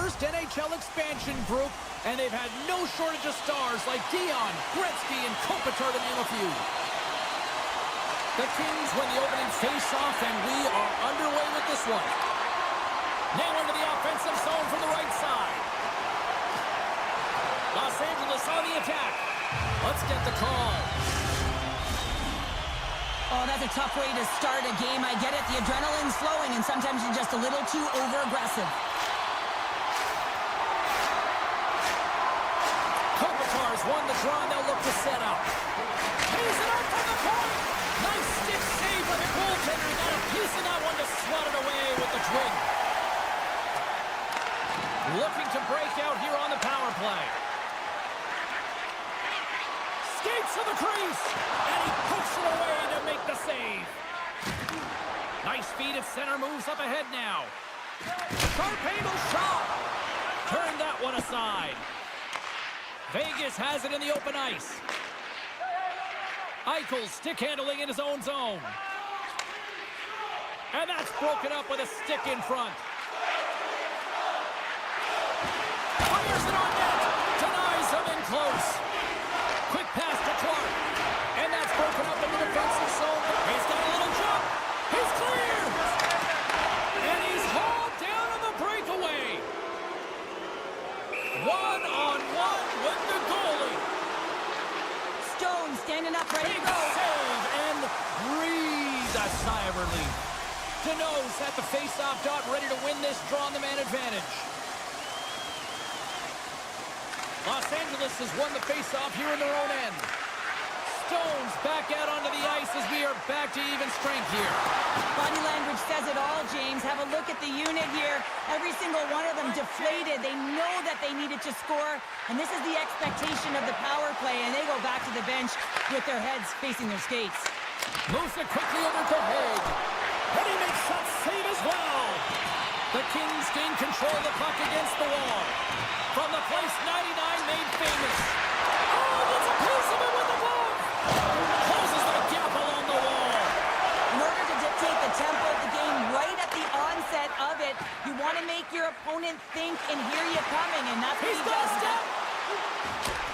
first NHL expansion group, and they've had no shortage of stars like Dion, Gretzky, and Kopitar, to name a few. The Kings win the opening face-off, and we are underway with this one. Now into the offensive zone from the right side. Los Angeles on the attack. Let's get the call. Oh, that's a tough way to start a game. I get it. The adrenaline's flowing, and sometimes you're just a little too over-aggressive. Kopitar's won the draw, and they'll look to set up. He's it up from the point. Nice stick save by the goaltender. Got a piece of that one to swat it away with the twig. Looking to break out here on the power play. Skates to the crease, and he puts it away to make the save. Nice feed at center, moves up ahead now. Sharp-angle shot. Turn that one aside. Vegas has it in the open ice. Eichel stick handling in his own zone. And that's broken up with a stick in front. Fires it on net. Denies him in close. Quick pass to Clark. And that's broken up in the defensive zone. He's got a little jump. He's clear. And he's hauled down on the breakaway. One-on-one with the goalie. Stone standing up, ready to go. Save and breathe a sigh of relief. Denos at the face-off dot, ready to win this draw on the man advantage. Los Angeles has won the face-off here in their own end. Stones back out onto the ice as we are back to even strength here. Body language says it all, James. Have a look at the unit here. Every single one of them deflated. They know that they needed to score, and this is the expectation of the power play, and they go back to the bench with their heads facing their skates. Moves it quickly over to Haig. And he makes that save as well. The Kings gain control of the puck against the wall. From the place 99 made famous. Oh, gets a piece of it with the glove. Closes the gap along the wall. In order to dictate the tempo of the game right at the onset of it, you want to make your opponent think and hear you coming, and that's what he does. Step.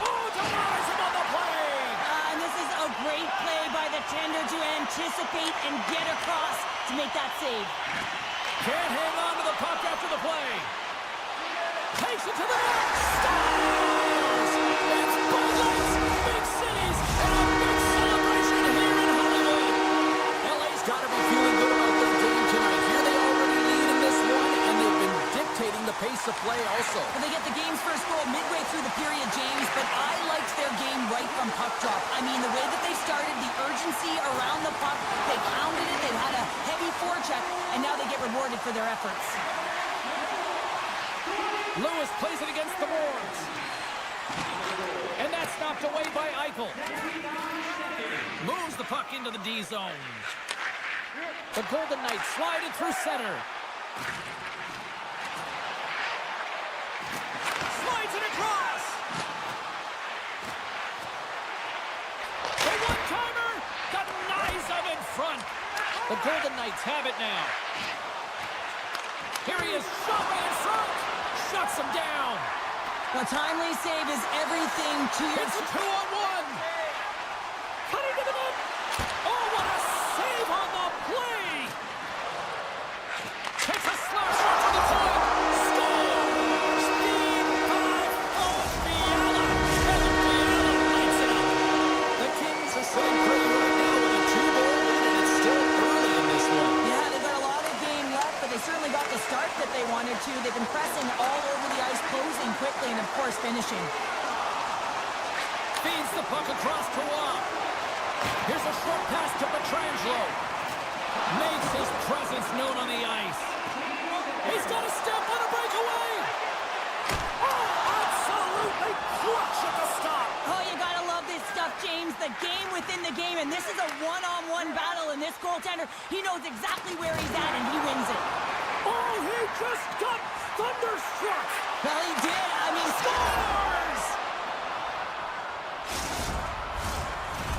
Oh, denies him on the play. And this is a great play by the tender to anticipate and get across to make that save. Can't hang on to the puck after the play. Takes it to the net. Stars! It's Gold Lights, big cities, and a big celebration here in Hollywood. LA's got to be feeling good about their game tonight. Here they already lead in this one, and they've been dictating the pace of play also. Well, they get the game's first goal midway through the period, James, but I liked their game right from puck drop. I mean, the way that they started, the urgency around the puck, they pounded it, they had a heavy forecheck, and now they get rewarded for their efforts. Lewis plays it against the boards. And that's knocked away by Eichel. Moves the puck into the D zone. The Golden Knights slide it through center. Slides it across. The one-timer denies him in front. The Golden Knights have it now. Here he is, shot right in front. Shuts him down. A timely save is everything to your... It's a 2-on-1. Cutting to the net. Oh, what a save on the play. Takes a slap shot to the point. Scores. Speed 5 of Fiala. And Fiala lights it up. The Kings are sitting pretty right now with a 2-goal lead, and it's still early in this one. Yeah, they've got a lot of game left, but they certainly got the start that they wanted to. They've been pressing all over the ice, closing quickly, and of course finishing. Feeds the puck across to Waugh. Here's a short pass to Pietrangelo. Makes his presence known on the ice. He's got a step on a breakaway. Oh, absolutely clutch at the stop. Oh, you gotta love this stuff, James. The game within the game, and this is a one-on-one battle, and this goaltender, he knows exactly where he's at, and he wins it. Oh, he just got thunderstruck. Well, he did. I mean, Scores!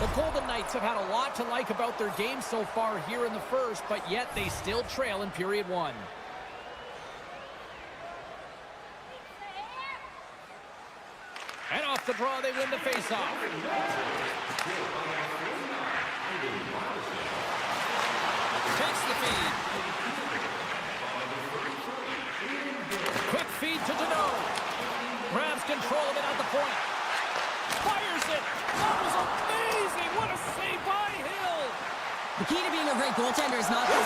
The Golden Knights have had a lot to like about their game so far here in the first, but yet they still trail in period one. Off the draw, they win the faceoff. Takes the feed. Quick feed to Deneau. Grabs control of it at the point. Fires it. That was amazing. What a save by Hill. The key to being a great goaltender is not this.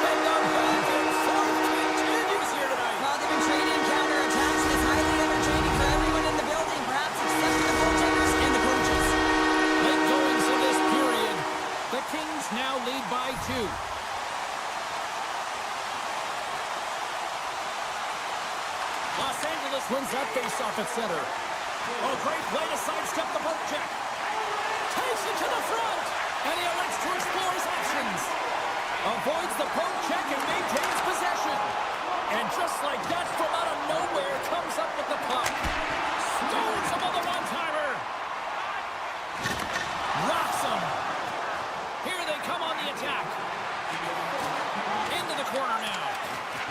And the back and forth continues here tonight. Well, they've been trading counterattacks, and it's highly entertaining for everyone in the building, perhaps except for the goaltenders and the coaches. Late goings of this period. The Kings now lead by 2. Los Angeles wins that faceoff at center. Oh, great play to sidestep the poke check. Takes it to the front. And he elects to explore his options. Avoids the poke check and maintains possession. And just like that, from out of nowhere, comes up with the puck. Stones him on the one-timer. Rocks him. Here they come on the attack. Into the corner now.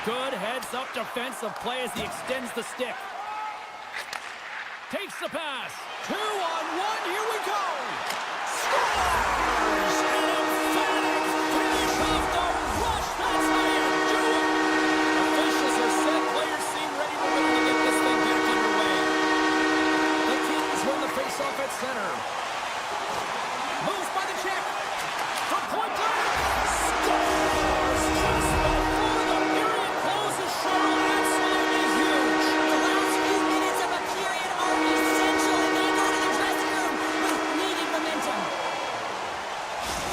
Good heads-up defensive play as he extends the stick. Takes the pass. 2-on-1. Here we go. Scores! An emphatic finish off the rush. That's how you do it. Officials are set. Players seem ready to get this thing back underway. The Kings win the faceoff at center. Moves by the check. From point blank. Scores! Just before the period closes. Cheryl, absolutely huge. The last few minutes of a period are essential, and they go to the dressing room with needed momentum.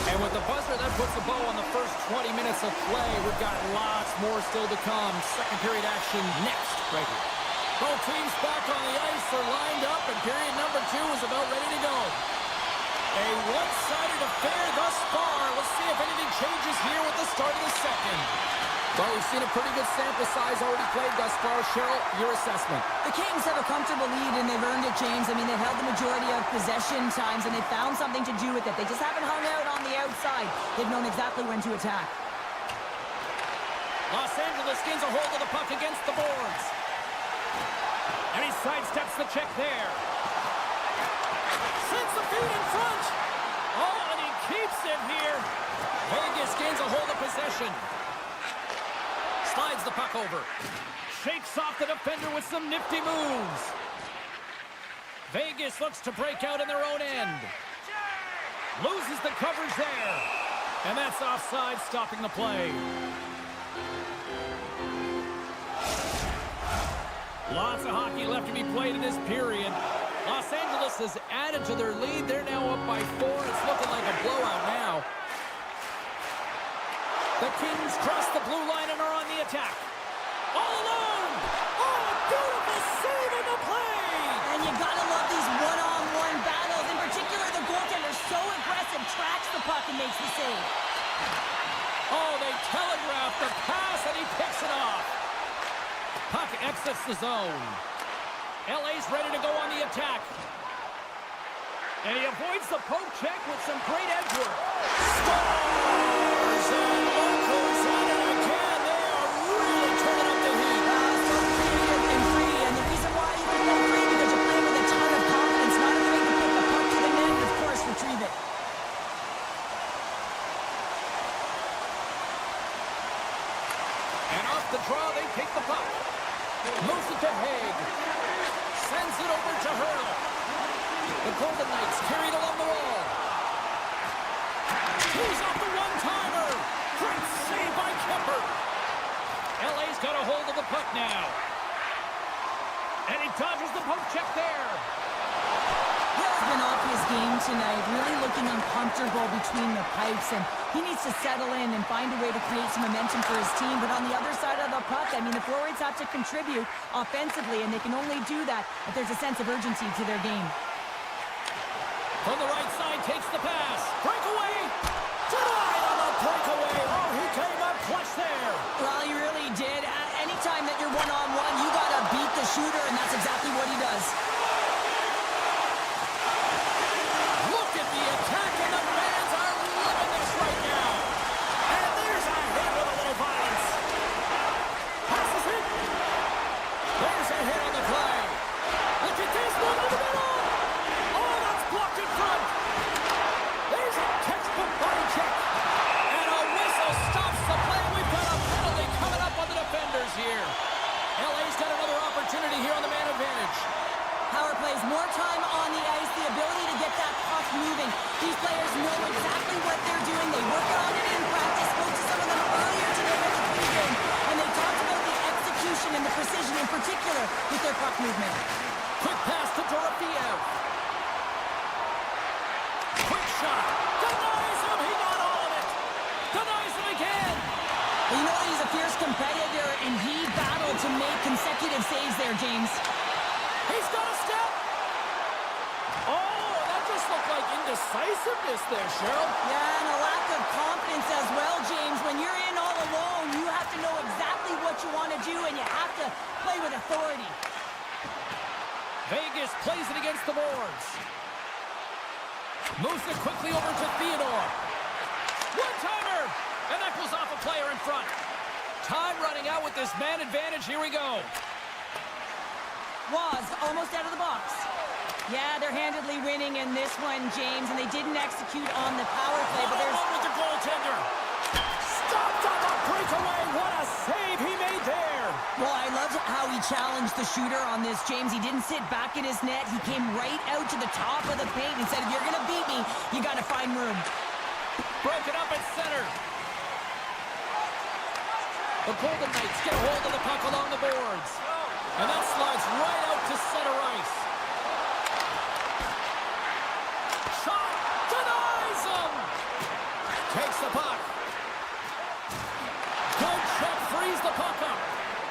And with the buzzer, that puts a bow on the first 20 minutes of play. We've got lots more still to come. Second period action next, right here. Both teams back on the ice are lined up, and period number 2 is about ready to go. A one-sided affair thus far. Let's see if anything changes here with the start of the second. Well, we've seen a pretty good sample size already played thus far. Cheryl, your assessment. The Kings have a comfortable lead, and they've earned it, James. I mean, they've held the majority of possession times, and they've found something to do with it. They just haven't hung out on the outside. They've known exactly when to attack. Los Angeles gains a hold of the puck against the boards. And he sidesteps the check there. Sends the feed in front. Oh, and he keeps it here. Vegas gains a hold of possession. Slides the puck over. Shakes off the defender with some nifty moves. Vegas looks to break out in their own end. Loses the coverage there. And that's offside, stopping the play. Lots of hockey left to be played in this period. Los Angeles has added to their lead. They're now up by 4. It's looking like a blowout now. The Kings cross the blue line and are on the attack. All alone! Oh, a beautiful save in the play! And you gotta love these one-on-one battles. In particular, the goaltender, so aggressive, tracks the puck and makes the save. Oh, they telegraph the pass and he picks it off. Puck exits the zone. LA's ready to go on the attack. And he avoids the poke check with some great edge work. Scores! And locals on it again. They are really turning up the heat. So creative and free. And the reason why you can go free because you're playing with a ton of confidence. Not afraid to put the puck to the net and, of course, retrieve it. And off the draw, they take the puck. Moves it to Haig. Sends it over to Hurl. The Golden Knights carried along the wall. He's off the one-timer. Great save by Kemper. LA's got a hold of the puck now. And he dodges the poke check there. Hill's been off his game tonight, really looking uncomfortable between the pipes, and he needs to settle in and find a way to create some momentum for his team. But on the other side of the puck, I mean, the forwards have to contribute offensively, and they can only do that if there's a sense of urgency to their game. From the right side, takes the pass. Breakaway. Denied on the breakaway. Oh, he came up clutch there. Well, he really did. Anytime that you're one-on-one, you got to beat the shooter, and that's exactly what he does. Look at the attack, and the fans are loving this right now. And there's a hit with a little violence. Passes it. There's a hit on the play. Look at this one. precision in particular with their puck movement. Quick pass to Dorofiev. Quick shot. Denies him. He got all of it. Denies him again. Well, you know that he's a fierce competitor, and he battled to make consecutive saves there, James. He's got a step. Oh, that just looked like indecisiveness there, Cheryl. Yeah, and a lack of confidence as well, James. When you're in all alone, you have to know exactly what you want to do, and you have to play with authority. Vegas plays it against the boards. Moves it quickly over to Theodore. One-timer! And that goes off a player in front. Time running out with this man advantage. Here we go. Was almost out of the box. Yeah, they're handedly winning in this one, James, and they didn't execute on the power play, but there's... with the goaltender. Stopped on the breakaway. What a save he made there. Well, I loved how he challenged the shooter on this, James. He didn't sit back in his net. He came right out to the top of the paint and said, if you're going to beat me, you got to find room. Broken up at center. The Golden Knights get a hold of the puck along the boards. And that slides right out to center ice. Shot! Denies him! Takes the puck. Good check, frees the puck up.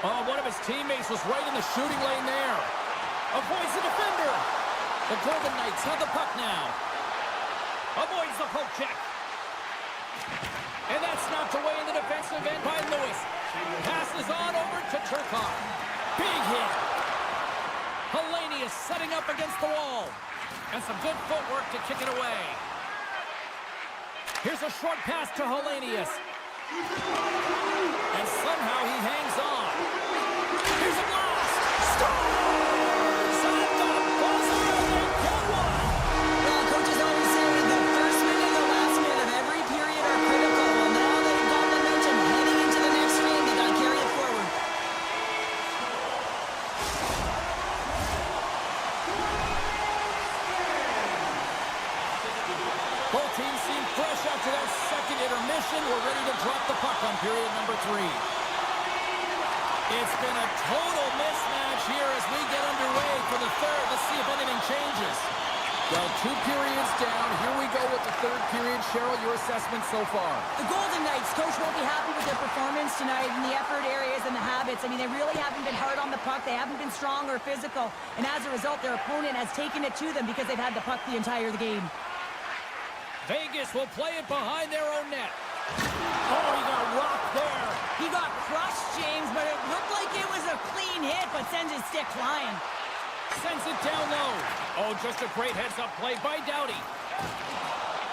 Oh, one of his teammates was right in the shooting lane there. Avoids the defender. The Golden Knights have the puck now. Avoids the poke check. And that's knocked away in the defensive end by Lewis. Passes on over to Turcotte. Big hit. Hellenius setting up against the wall. And some good footwork to kick it away. Here's a short pass to Hellenius. And somehow he hangs on. Here's a blast. Scores! At the buzzer, they get one. Well, coaches always say the first minute and the last minute of every period are critical. Well, now they've got momentum heading into the next game. They got to carry it forward. Both teams seem fresh after that second intermission. We're ready to drop the puck on period number 3. It's been a total mismatch here as we get underway for the third. Let's see if anything changes. Well, 2 periods down. Here we go with the third period. Cheryl, your assessment so far? The Golden Knights, coach, won't be happy with their performance tonight in the effort areas and the habits. I mean, they really haven't been hard on the puck. They haven't been strong or physical. And as a result, their opponent has taken it to them because they've had the puck the entire game. Vegas will play it behind their own net. Oh, he got rocked there. He got crushed, James, but it looked like it was a clean hit, but sends his stick flying. Sends it down low. Oh, just a great heads-up play by Doughty.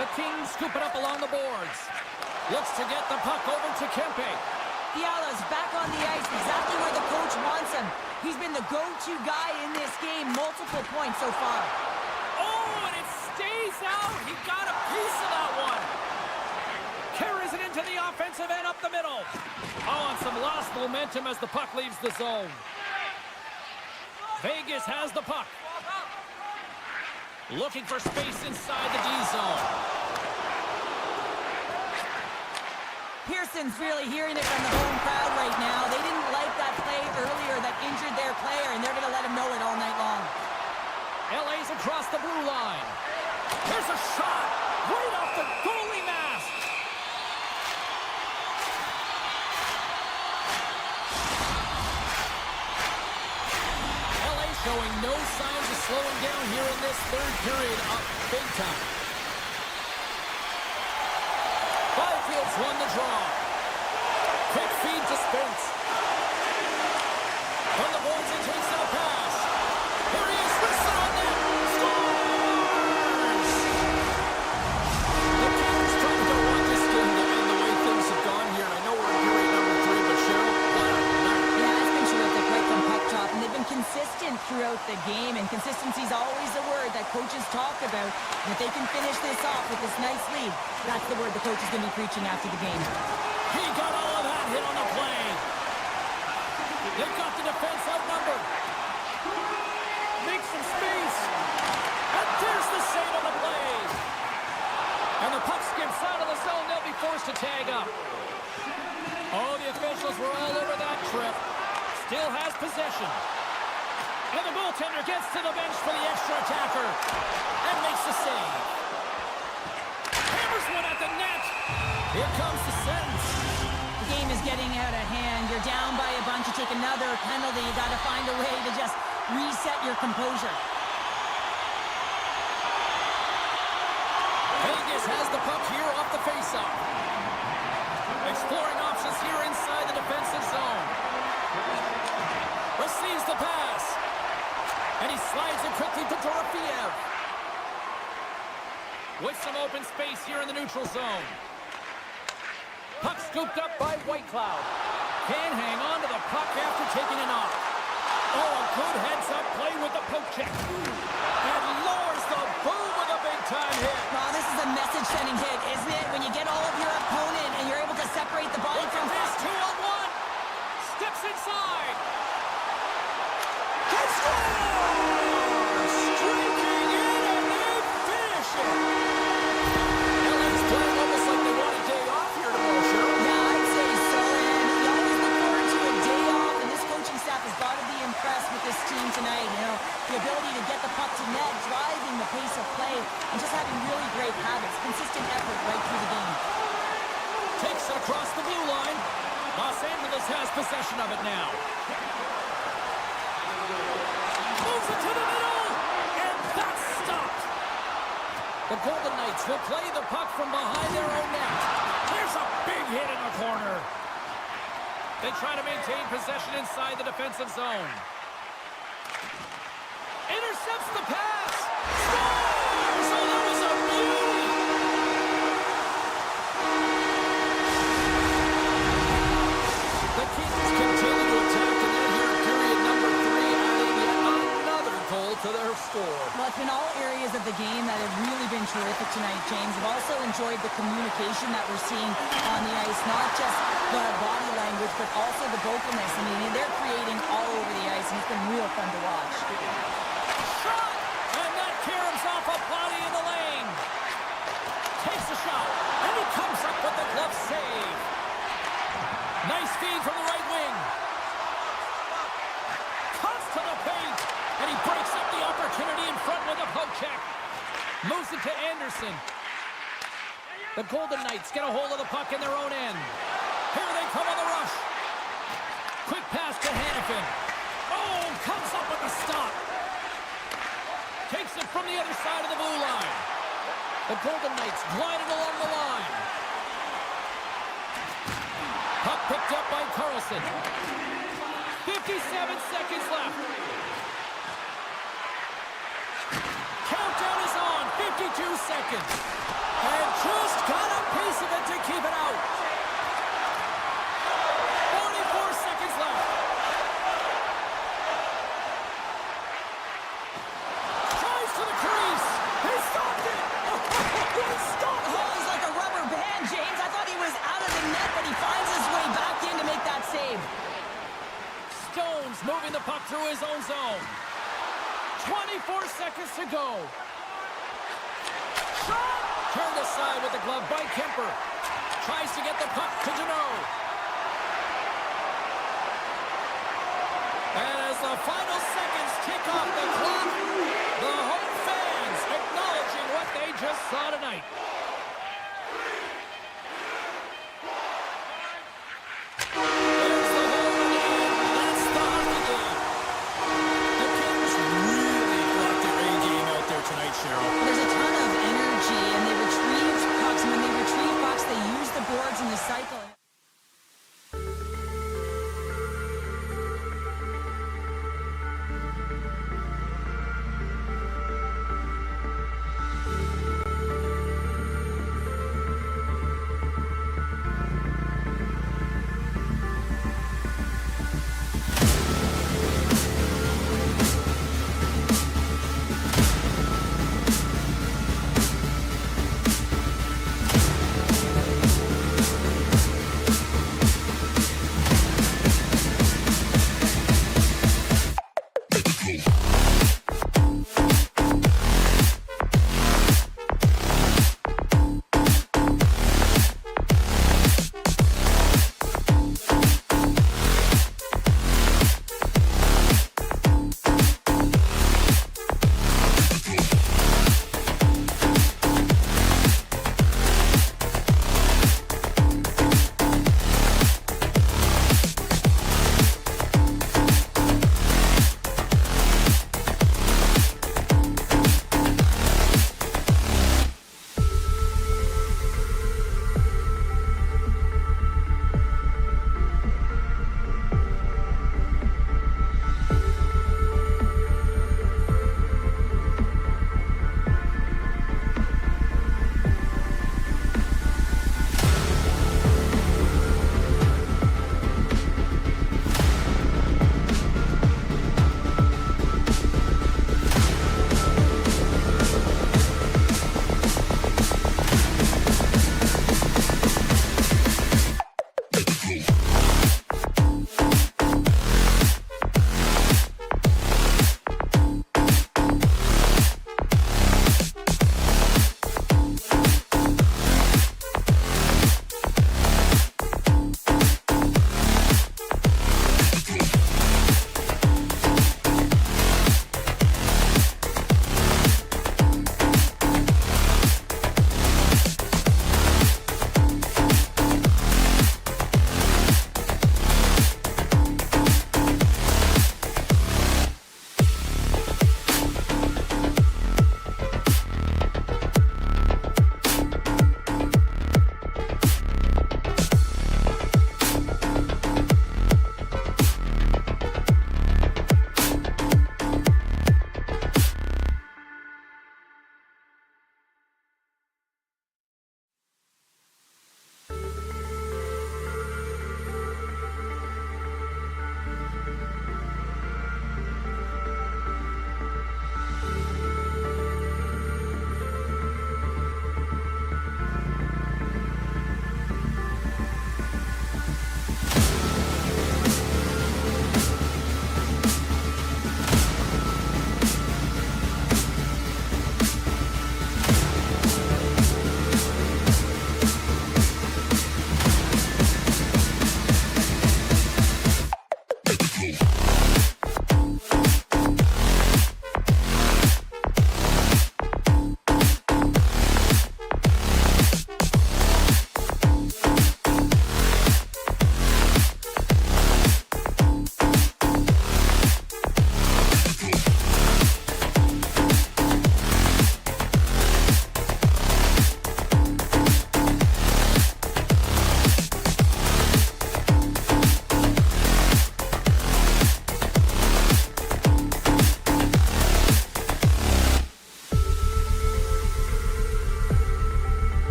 The Kings scoop it up along the boards. Looks to get the puck over to Kempe. Fiala's back on the ice, exactly where the coach wants him. He's been the go-to guy in this game, multiple points so far. Oh, and it stays out. He got a piece of that one. Carries it into the offensive end up the middle. Oh, and some lost momentum as the puck leaves the zone. Vegas has the puck. Looking for space inside the D zone. Pearson's really hearing it from the home crowd right now. They didn't like that play earlier that injured their player, and they're going to let him know it all night long. LA's across the blue line. Here's a shot right off the goalie mask. LA showing no signs of slowing down here in this third period, up big time. Byfield's won the draw. Quick feed to Spence. From the boards, he takes a pass. Here he is, wrestling on net. Scores! The Kings trying to want this game to end the way things have gone here. I know we're in period number 3, but Cheryl, what a night. Yeah, it's been terrific right from puck drop, and they've been consistent throughout the game, and consistency is always a word that coaches talk about. And if they can finish this off with this nice lead, that's the word the coach is going to be preaching after the game. He got all of that hit on the play. They've got the defense outnumbered. Makes some space. And there's the save on the play. And the puck skips out of the zone. They'll be forced to tag up. Oh, the officials were all over that trip. still has possession. And the goaltender gets to the bench for the extra attacker and makes the save. Hammers one at the net. Here comes the sentence. The game is getting out of hand. You're down by a bunch. You take another penalty. You got to find a way to just reset your composure. Vegas has the puck here off the faceoff. Exploring options here inside the defensive zone. Receives the pass. And he slides it quickly to Dorofiev. With some open space here in the neutral zone. Puck scooped up by Whitecloud. Can't hang on to the puck after taking it off. Oh, a good heads-up play with the poke check. And lowers the boom with a big-time hit. Wow, this is a message-sending hit, isn't it? When you get all of your opponent and you're able to separate the body Look from... at this, 2-on-1. Steps inside. He scores! Streaking in and they finish it. LA's playing almost like they want a day off here tomorrow, Cheryl. Yeah, I'd say so. And you always look forward to a day off, and this coaching staff has got to be impressed with this team tonight. You know, the ability to get the puck to net, driving the pace of play, and just having really great habits, consistent effort right through the game. Takes it across the blue line. Los Angeles has possession of it now. Moves it to the middle, and that's stopped. The Golden Knights will play the puck from behind their own net. There's a big hit in the corner. They try to maintain possession inside the defensive zone. Intercepts the pass. Scores! Oh, that was a beauty. The Kings continue to attack the net here in period number 3, adding yet another goal to their score. Well, it's been all areas of the game that have really been terrific tonight, James. I've also enjoyed the communication that we're seeing on the ice, not just the body language, but also the vocalness. I mean, they're creating all over the ice, and it's been real fun to watch. Shot! And that caroms off a body in the lane. Takes a shot, and he comes up with the glove save. Nice feed from the right wing. Cuts to the paint, and he breaks up the opportunity in front with a poke check. Moves it to Anderson. The Golden Knights get a hold of the puck in their own end. Here they come on the rush. Quick pass to Hannafin. Oh, comes up with a stop. Takes it from the other side of the blue line. The Golden Knights gliding along the line. Puck picked up by Carlson. 57 seconds left. Countdown is on. 52 seconds. And just got a piece of it to keep it out. 44 seconds left. Tries to the crease. He stopped it. He stopped it. Oh, he's like a rubber band, James. I thought he was out of the net, but he finds his way back in to make that save. Stones moving the puck through his own zone. 24 seconds to go. Shot! Turned aside with the glove by Kemper. Tries to get the puck to Deneau. And as the final seconds tick off the clock, the home fans acknowledging what they just saw tonight. There's the home again. That's the hockey game. The Kings really brought their A game out there tonight, Cheryl. There's a ton of energy, and they retrieve pucks. And when they retrieve pucks, they use the boards in the cycle.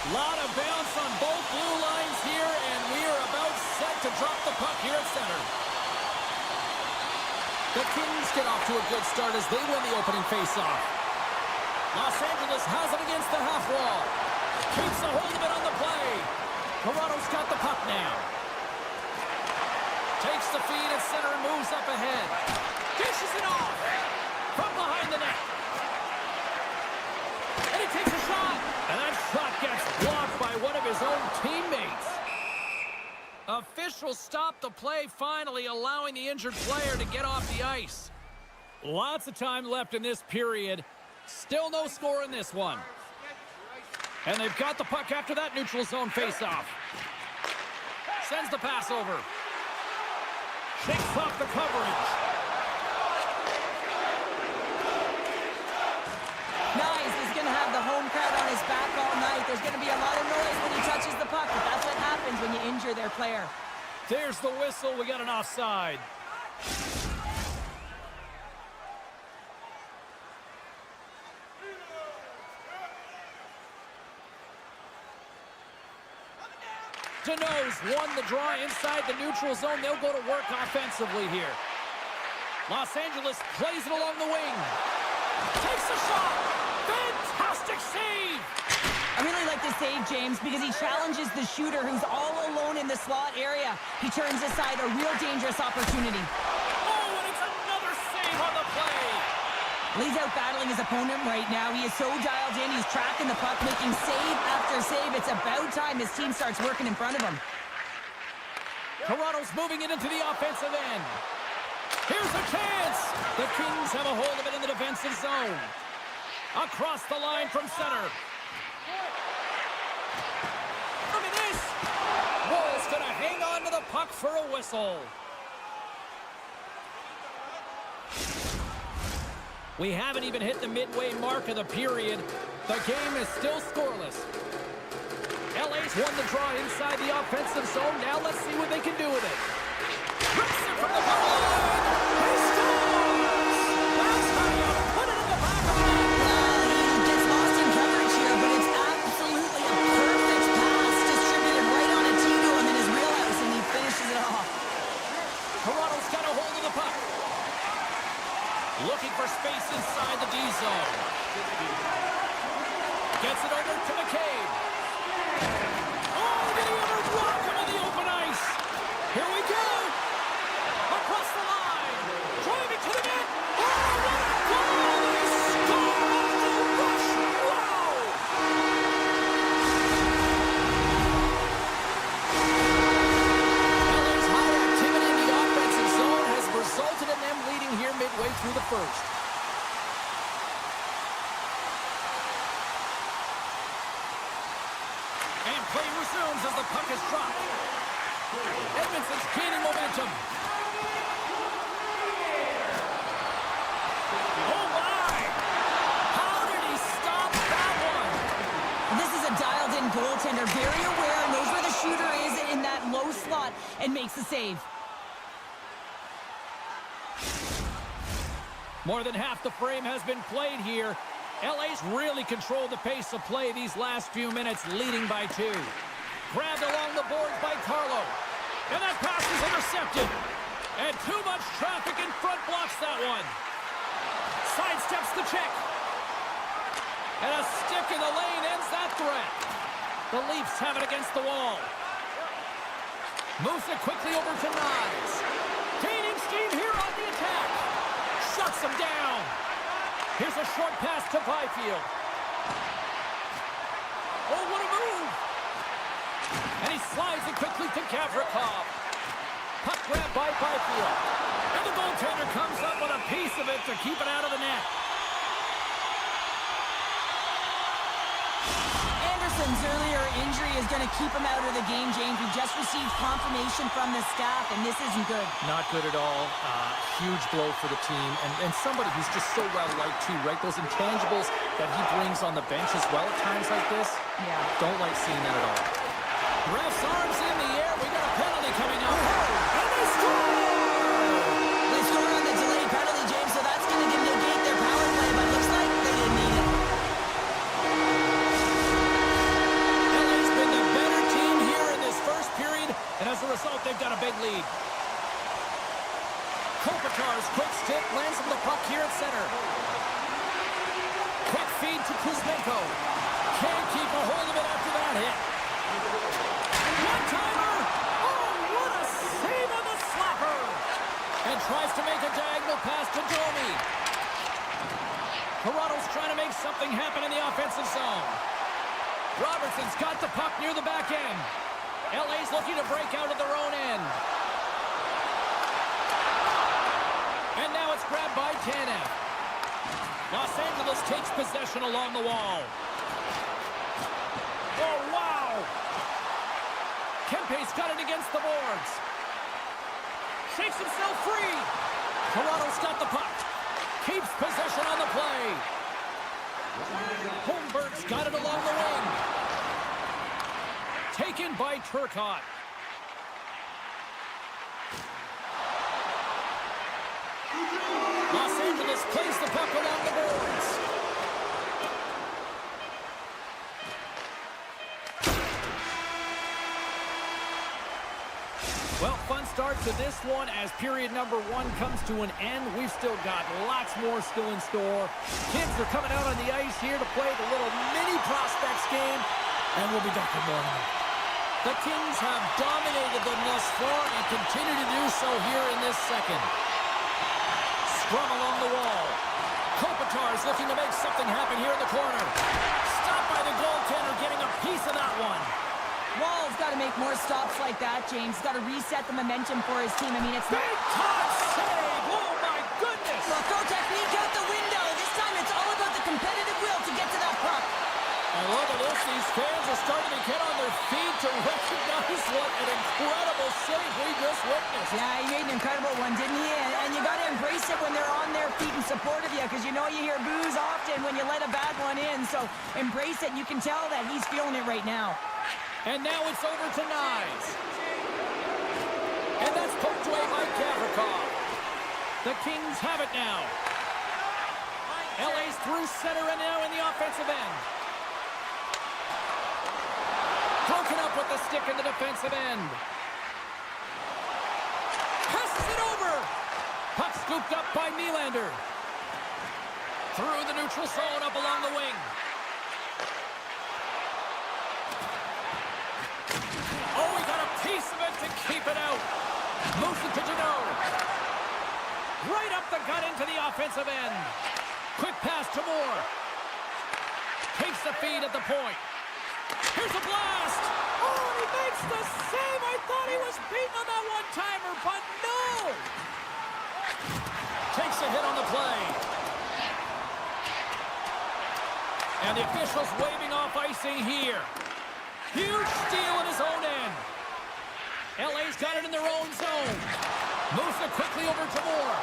Lot of bounce on both blue lines here, and we are about set to drop the puck here at center. The Kings get off to a good start as they win the opening faceoff. Los Angeles has it against the half wall. Keeps a hold of it on the play. Toronto's got the puck now. Takes the feed at center and moves up ahead. Dishes it off from behind the net. And he takes a shot. And that shot gets blocked by one of his own teammates. Officials stop the play finally, allowing the injured player to get off the ice. Lots of time left in this period. Still no score in this one. And they've got the puck after that neutral zone faceoff. Sends the pass over. Shakes off the coverage. Nice. He's going to have the home crowd on his back all night. There's going to be a lot of noise when he touches the puck, but that's what happens when you injure their player. There's the whistle. We got an offside. Deneau's won the draw inside the neutral zone. They'll go to work offensively here. Los Angeles plays it along the wing. Takes a shot. Fantastic save. I really like this save, James, because he challenges the shooter who's all alone in the slot area. He turns aside a real dangerous opportunity. Oh, and it's another save on the play. He's out battling his opponent right now. He is so dialed in. He's tracking the puck, making save after save. It's about time his team starts working in front of him. Toronto's moving it into the offensive end. Here's a chance. The Kings have a hold of it in the defensive zone. Across the line from center. Look at this. Wall's going to hang on to the puck for a whistle. We haven't even hit the midway mark of the period. The game is still scoreless. LA's won the draw inside the offensive zone. Now let's see what they can do with it. Rips it from the power line. He scores! That's how you put it in the back of the net. He gets lost in coverage here, but it's absolutely a perfect pass distributed right on a tee to him in his wheelhouse, and he finishes it off. Toronto's got a hold of the puck. Looking for space inside the D zone. Gets it over to McCabe. Oh, did he ever rock him in the open ice? Here we go. Across the line. Driving to the net. Oh, what a goal! He scored off the rush. Wow! LA's high activity in the offensive zone has resulted in them leading here midway through the first. And play resumes as the puck is dropped. Edmondson's gaining momentum. Oh my! How did he stop that one? This is a dialed-in goaltender, very aware, knows where the shooter is in that low slot, and makes the save. More than half the frame has been played here. LA's really controlled the pace of play these last few minutes, leading by 2. Grabbed along the boards by Carlo. And that pass is intercepted. And too much traffic in front blocks that one. Sidesteps the check. And a stick in the lane ends that threat. The Leafs have it against the wall. Moves it quickly over to Nyes. Gaining steam here on the attack. Shuts him down. Here's a short pass to Byfield. Oh, what a move. And he slides it quickly to Gavrikov. Puck grab by Byfield. And the goaltender comes up with a piece of it to keep it out of the net. Anderson's earlier injury is going to keep him out of the game, James. We just received confirmation from the staff, and this isn't good. Not good at all. Huge blow for the team. And somebody who's just so well-liked, too, right? Those intangibles that he brings on the bench as well at times like this. Yeah. Don't like seeing that at all. Ref's arms in the air. We got a penalty coming up. And they score! They score on the delayed penalty, James, so that's going to negate their power play, but looks like they didn't need it. lead. Kopitar's quick stick lands him the puck here at center. Quick feed to Kuzmenko. Can't keep a hold of it after that hit. One-timer! Oh, what a save on the slapper! And tries to make a diagonal pass to Domi. Toronto's trying to make something happen in the offensive zone. Robertson's got the puck near the back end. LA's looking to break out of their own end. And now it's grabbed by Tanev. Los Angeles takes possession along the wall. Oh, wow! Kempe's got it against the boards. Shakes himself free. Toronto's got the puck. Keeps possession on the play. Holmberg's got it along the wing. Taken by Turcotte. Los Angeles plays the puck along the boards. Well, fun start to this one as period number 1 comes to an end. We've still got lots more still in store. Kids are coming out on the ice here to play the little mini prospects game, and we'll be back in the morning. The Kings have dominated them thus far and continue to do so here in this second. Scrum along the wall. Kopitar's looking to make something happen here in the corner. Stopped by the goaltender, getting a piece of that one. Wall's got to make more stops like that, James. Got to reset the momentum for his team. I mean, it's not... Big time save! Oh, my goodness! Well, throw technique out the window. This time it's all about the competitive will to get to that puck. And look at this. These fans are starting to get on their feet to recognize what an incredible save we just witnessed. Yeah, he made an incredible one, didn't he? And you got to embrace it when they're on their feet in support of you, because you know you hear boos often when you let a bad one in. So embrace it. You can tell that he's feeling it right now. And now it's over to Nyes. And that's poked away by Gavrikov. The Kings have it now. LA's through center and now in the offensive end. Broken up with the stick in the defensive end. Passes it over. Puck scooped up by Nylander. Through the neutral zone up along the wing. Oh, he got a piece of it to keep it out. Moves it to Janot. Right up the gut into the offensive end. Quick pass to Moore. Takes the feed at the point. Here's a blast. Oh, he makes the save. I thought he was beaten on that one-timer, but no. Takes a hit on the play. And the officials waving off icing here. Huge steal in his own end. LA's got it in their own zone. Moves it quickly over to Moore.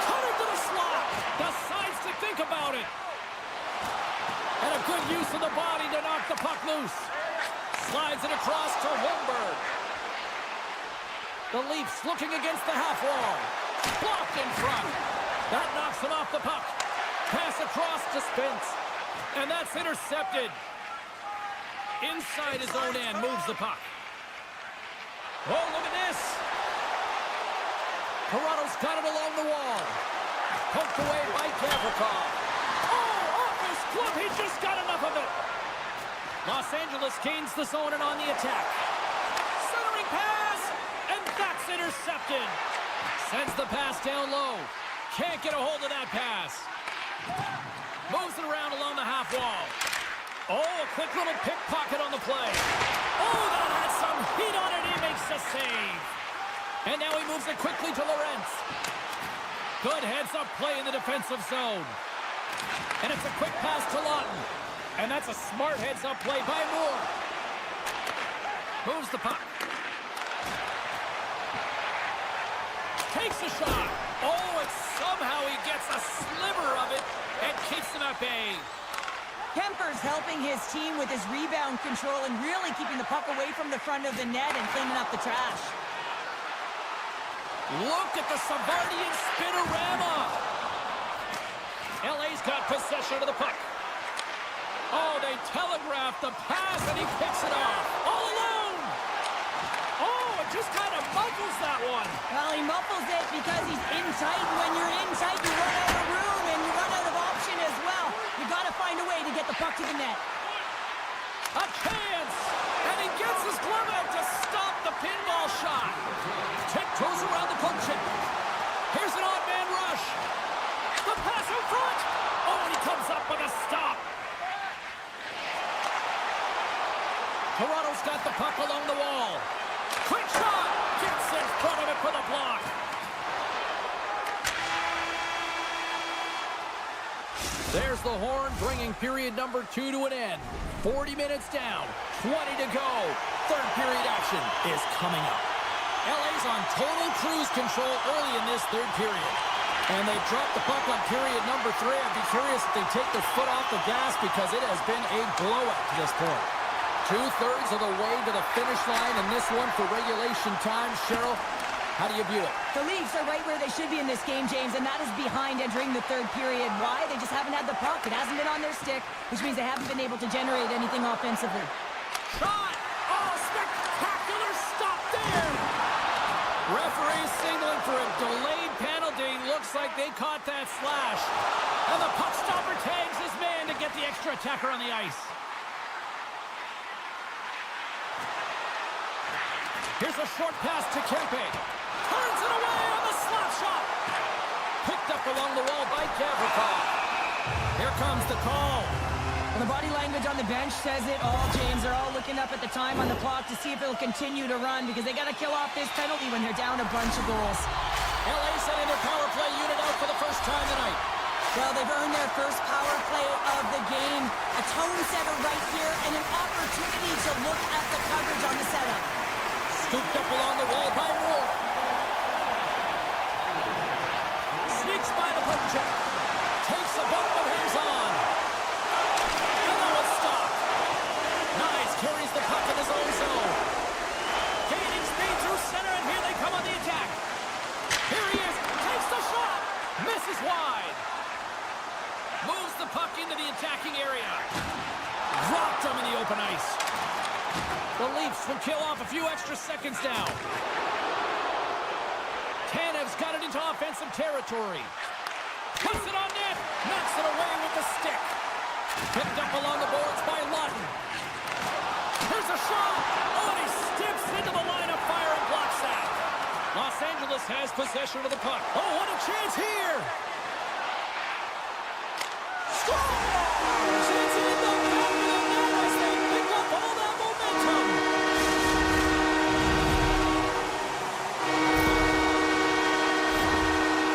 Cutter to the slot. Decides to think about it. And a good use of the body to knock the puck loose. Slides it across to Holmberg. The Leafs looking against the half wall. Blocked in front. That knocks him off the puck. Pass across to Spence. And that's intercepted. Inside his own end, moves the puck. Oh, look at this. Toronto's got it along the wall. Poked away by Gavrikov. Oh, off his glove. He just got enough of it. Los Angeles gains the zone and on the attack. Centering pass. And that's intercepted. Sends the pass down low. Can't get a hold of that pass. Moves it around along the half wall. Oh, a quick little pickpocket on the play. Oh, that had some heat on it. He makes the save. And now he moves it quickly to Lorentz. Good heads-up play in the defensive zone. And it's a quick pass to Lawton. And that's a smart heads-up play by Moore. Moves the puck. Takes a shot. Oh, and somehow he gets a sliver of it and keeps them at bay. Kemper's helping his team with his rebound control and really keeping the puck away from the front of the net and cleaning up the trash. Look at the Savardian spinorama. LA's got possession of the puck. Oh, they telegraphed the pass and he picks it off. All alone. just kind of muffles that one. Well, he muffles it because he's in tight, and when you're in tight, you run out of room, and you run out of option as well. You got to find a way to get the puck to the net. A chance! And he gets his glove out to stop the pinball shot. Tiptoes around the poke check. Here's an odd man rush. The pass in front. Oh, and he comes up with a stop. Toronto's got the puck along the wall. Quick shot. Gets in front of it for the block. There's the horn, bringing period number 2 to an end. 40 minutes down, 20 to go. Third period action is coming up. LA's on total cruise control early in this third period. And they dropped the puck on period number 3. I'd be curious if they take their foot off the gas because it has been a blowout to this point. 2/3 of the way to the finish line in this one for regulation time. Cheryl, how do you view it? The Leafs are right where they should be in this game, James, and that is behind entering the third period. Why? They just haven't had the puck. It hasn't been on their stick, which means they haven't been able to generate anything offensively. Shot! Oh, spectacular stop there! Referee signaling for a delayed penalty. Looks like they caught that slash. And the puck stopper tags his man to get the extra attacker on the ice. Here's a short pass to Kempe. Turns it away on the slap shot. Picked up along the wall by Gavrikov. Here comes the call. Well, the body language on the bench says it all, James. They're all looking up at the time on the clock to see if it'll continue to run because they got to kill off this penalty when they're down a bunch of goals. LA sending their power play unit out for the first time tonight. Well, they've earned their first power play of the game. A tone setter right here and an opportunity to look at the coverage on the setup. Scooped up along the wall by Moore. Sneaks by the poke check. Takes a bump but hangs on. And that was stopped. Nice. Carries the puck in his own zone. Gaining speed through center, and here they come on the attack. Here he is. Takes the shot. Misses wide. Moves the puck into the attacking area. Dropped him in the open ice. The Leafs will kill off a few extra seconds now. Tanev's got it into offensive territory. Puts it on net. Knocks it away with the stick. Picked up along the boards by Lawton. Here's a shot. Oh, and he steps into the line of fire and blocks that. Los Angeles has possession of the puck. Oh, what a chance here. Scores! It's in the back of the net as they pick up all that momentum.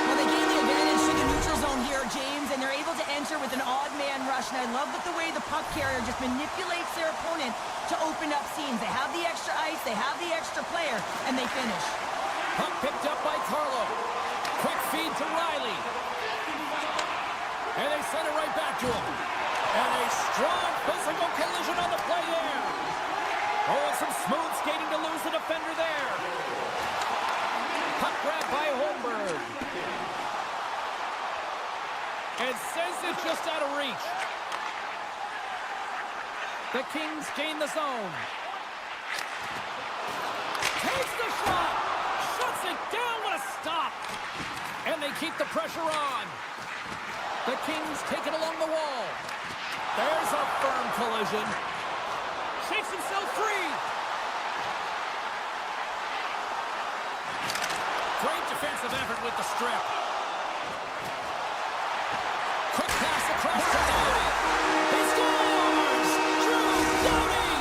Well, they gain the advantage to the neutral zone here, James, and they're able to enter with an odd man rush. And I love the way the puck carrier just manipulates their opponent to open up scenes. They have the extra ice, they have the extra player, and they finish. Puck picked up by Carlo. Quick feed to Riley. And they send it right back to him. And a strong physical collision on the play there. Oh, and some smooth skating to lose the defender there. Puck grab by Holmberg. And sends it just out of reach. The Kings gain the zone. Takes the shot. Shuts it down. What a stop. And they keep the pressure on. The Kings take it along the wall. There's a firm collision. Shakes himself free. Great defensive effort with the strip. Quick pass across to Downey. He scores! Drew Downey!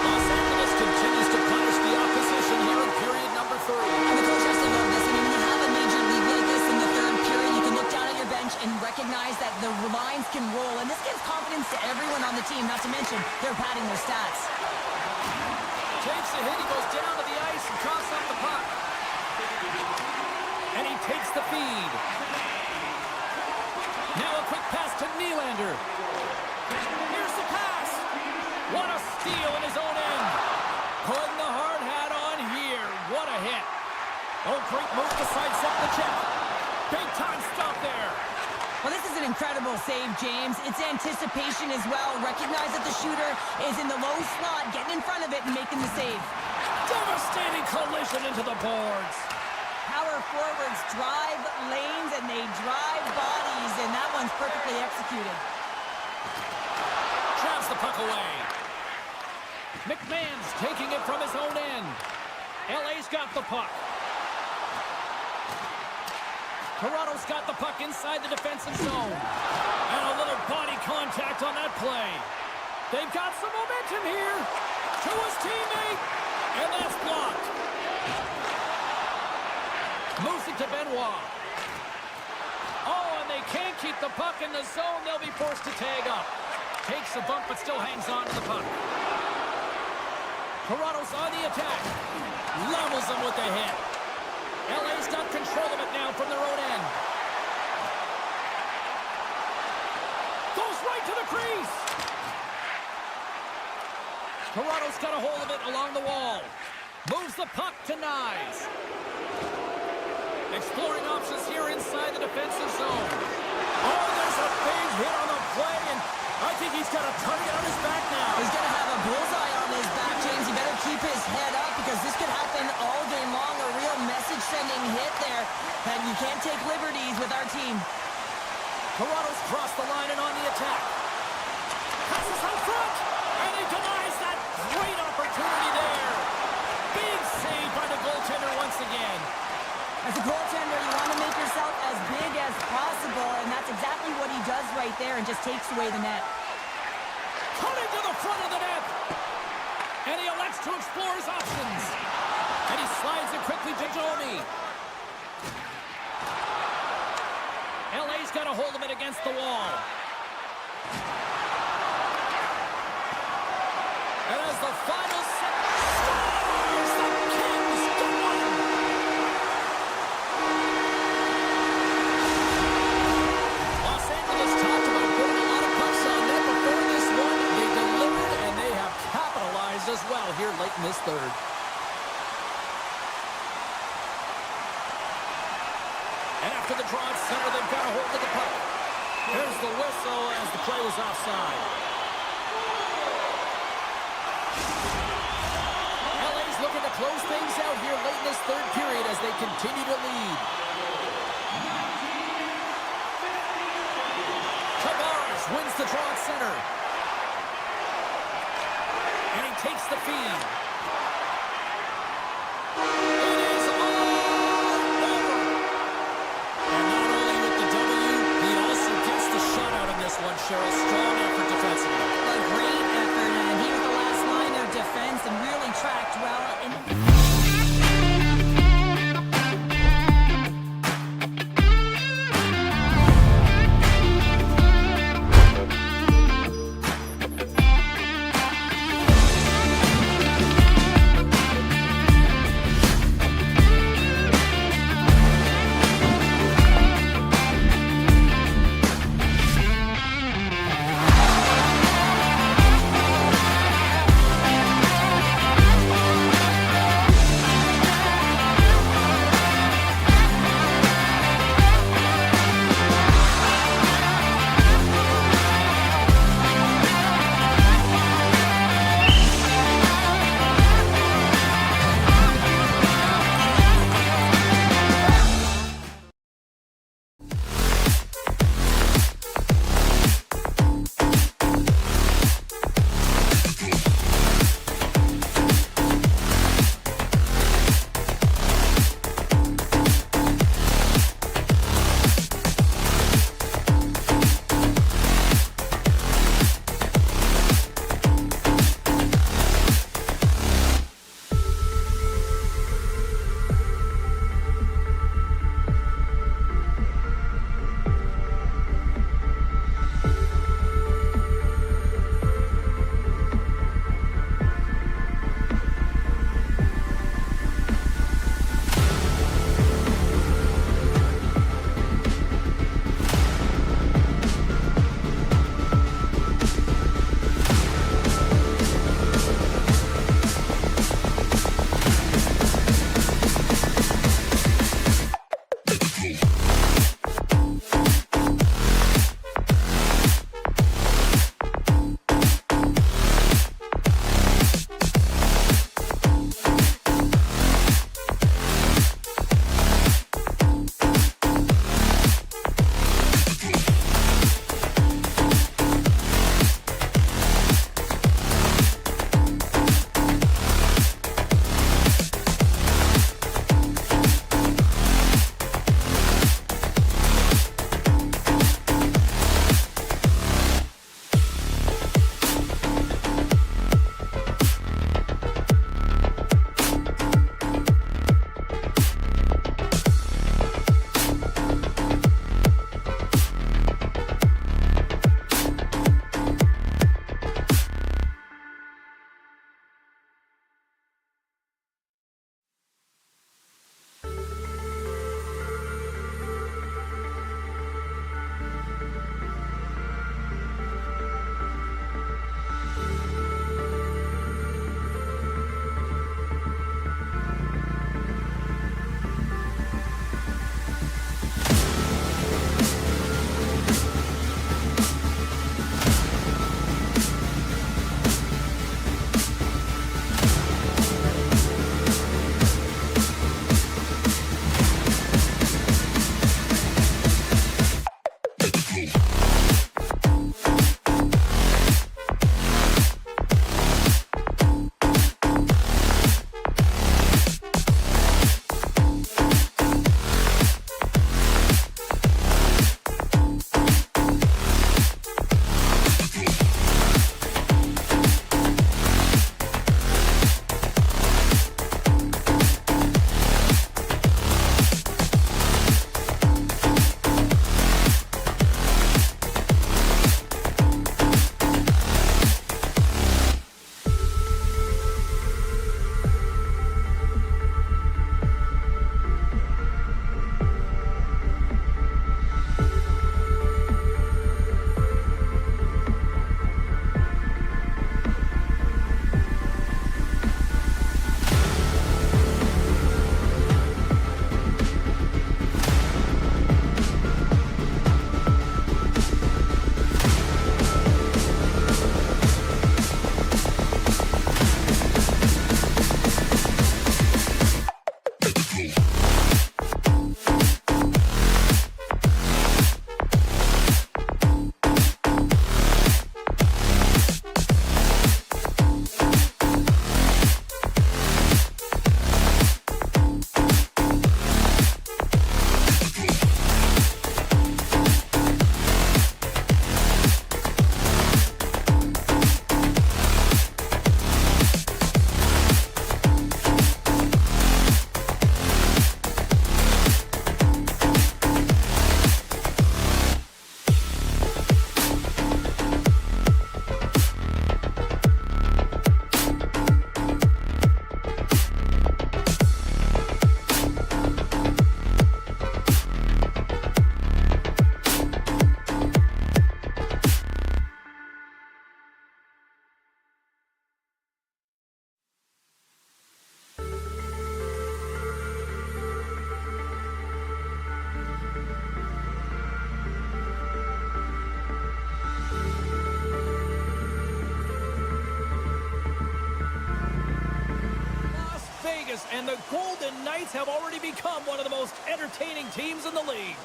Los Angeles continues to punish the opposition here in period number 3. And the coach has to love this. I mean, when you have a major league like this in the third period, you can look down at your bench and recognize that the lines can roll. And this gives confidence to everyone on the team, not to mention they're padding their stats. Takes a hit, he goes down to the ice and coughs up the puck. And he takes the feed. Now a quick pass to Nylander. Here's the pass. What a steal in his own end. Putting the hard hat on here. What a hit. Oh, great move to sidestep the check. Big time stop there. Well, this is an incredible save, James. It's anticipation as well. Recognize that the shooter is in the low slot, getting in front of it and making the save. Devastating collision into the boards. Power forwards drive lanes and they drive bodies, and that one's perfectly executed. Grabs the puck away. McMahon's taking it from his own end. LA's got the puck. Toronto's got the puck inside the defensive zone. And a little body contact on that play. They've got some momentum here. To his teammate. And that's blocked. Moves it to Benoit. Oh, and they can't keep the puck in the zone. They'll be forced to tag up. Takes a bump, but still hangs on to the puck. Toronto's on the attack. Levels them with the hit. LA's got control of it now from their own end. Goes right to the crease. Toronto's got a hold of it along the wall. Moves the puck to Nyes. Exploring options here inside the defensive zone. Oh, there's a big hit on the play, and I think he's got a target on his back now. He's going to have a bullseye on his back, James. He better keep his head up because this could happen all game long. A real message-sending hit there. And you can't take liberties with our team. Toronto's crossed the line and on the attack. Passes out front, and he denies that great opportunity there. Big save by the goaltender once again. As a goaltender, you want to make yourself as big as possible, and that's exactly what he does right there and just takes away the net. Cutting to the front of the net. And he elects to explore his options. And he slides it quickly to Domi. LA's got a hold of it against the wall. And as the final set scores, the Kings get one. Los Angeles talked about putting a lot of pucks on net before this one. They delivered, and they have capitalized as well here late in this third. And after the draw at center, they've got a hold of the puck. Here's the whistle as the play was offside. LA's looking to close things out here late in this third period as they continue to lead. Tavares wins the draw at center. And he takes the feed. It is all over. And not only with the W, he also gets the shutout in this one, Cheryl. Strong effort defensively. A great effort, and he was the last line of defense and really tracked well. this, and the Golden Knights have already become one of the most entertaining teams in the league.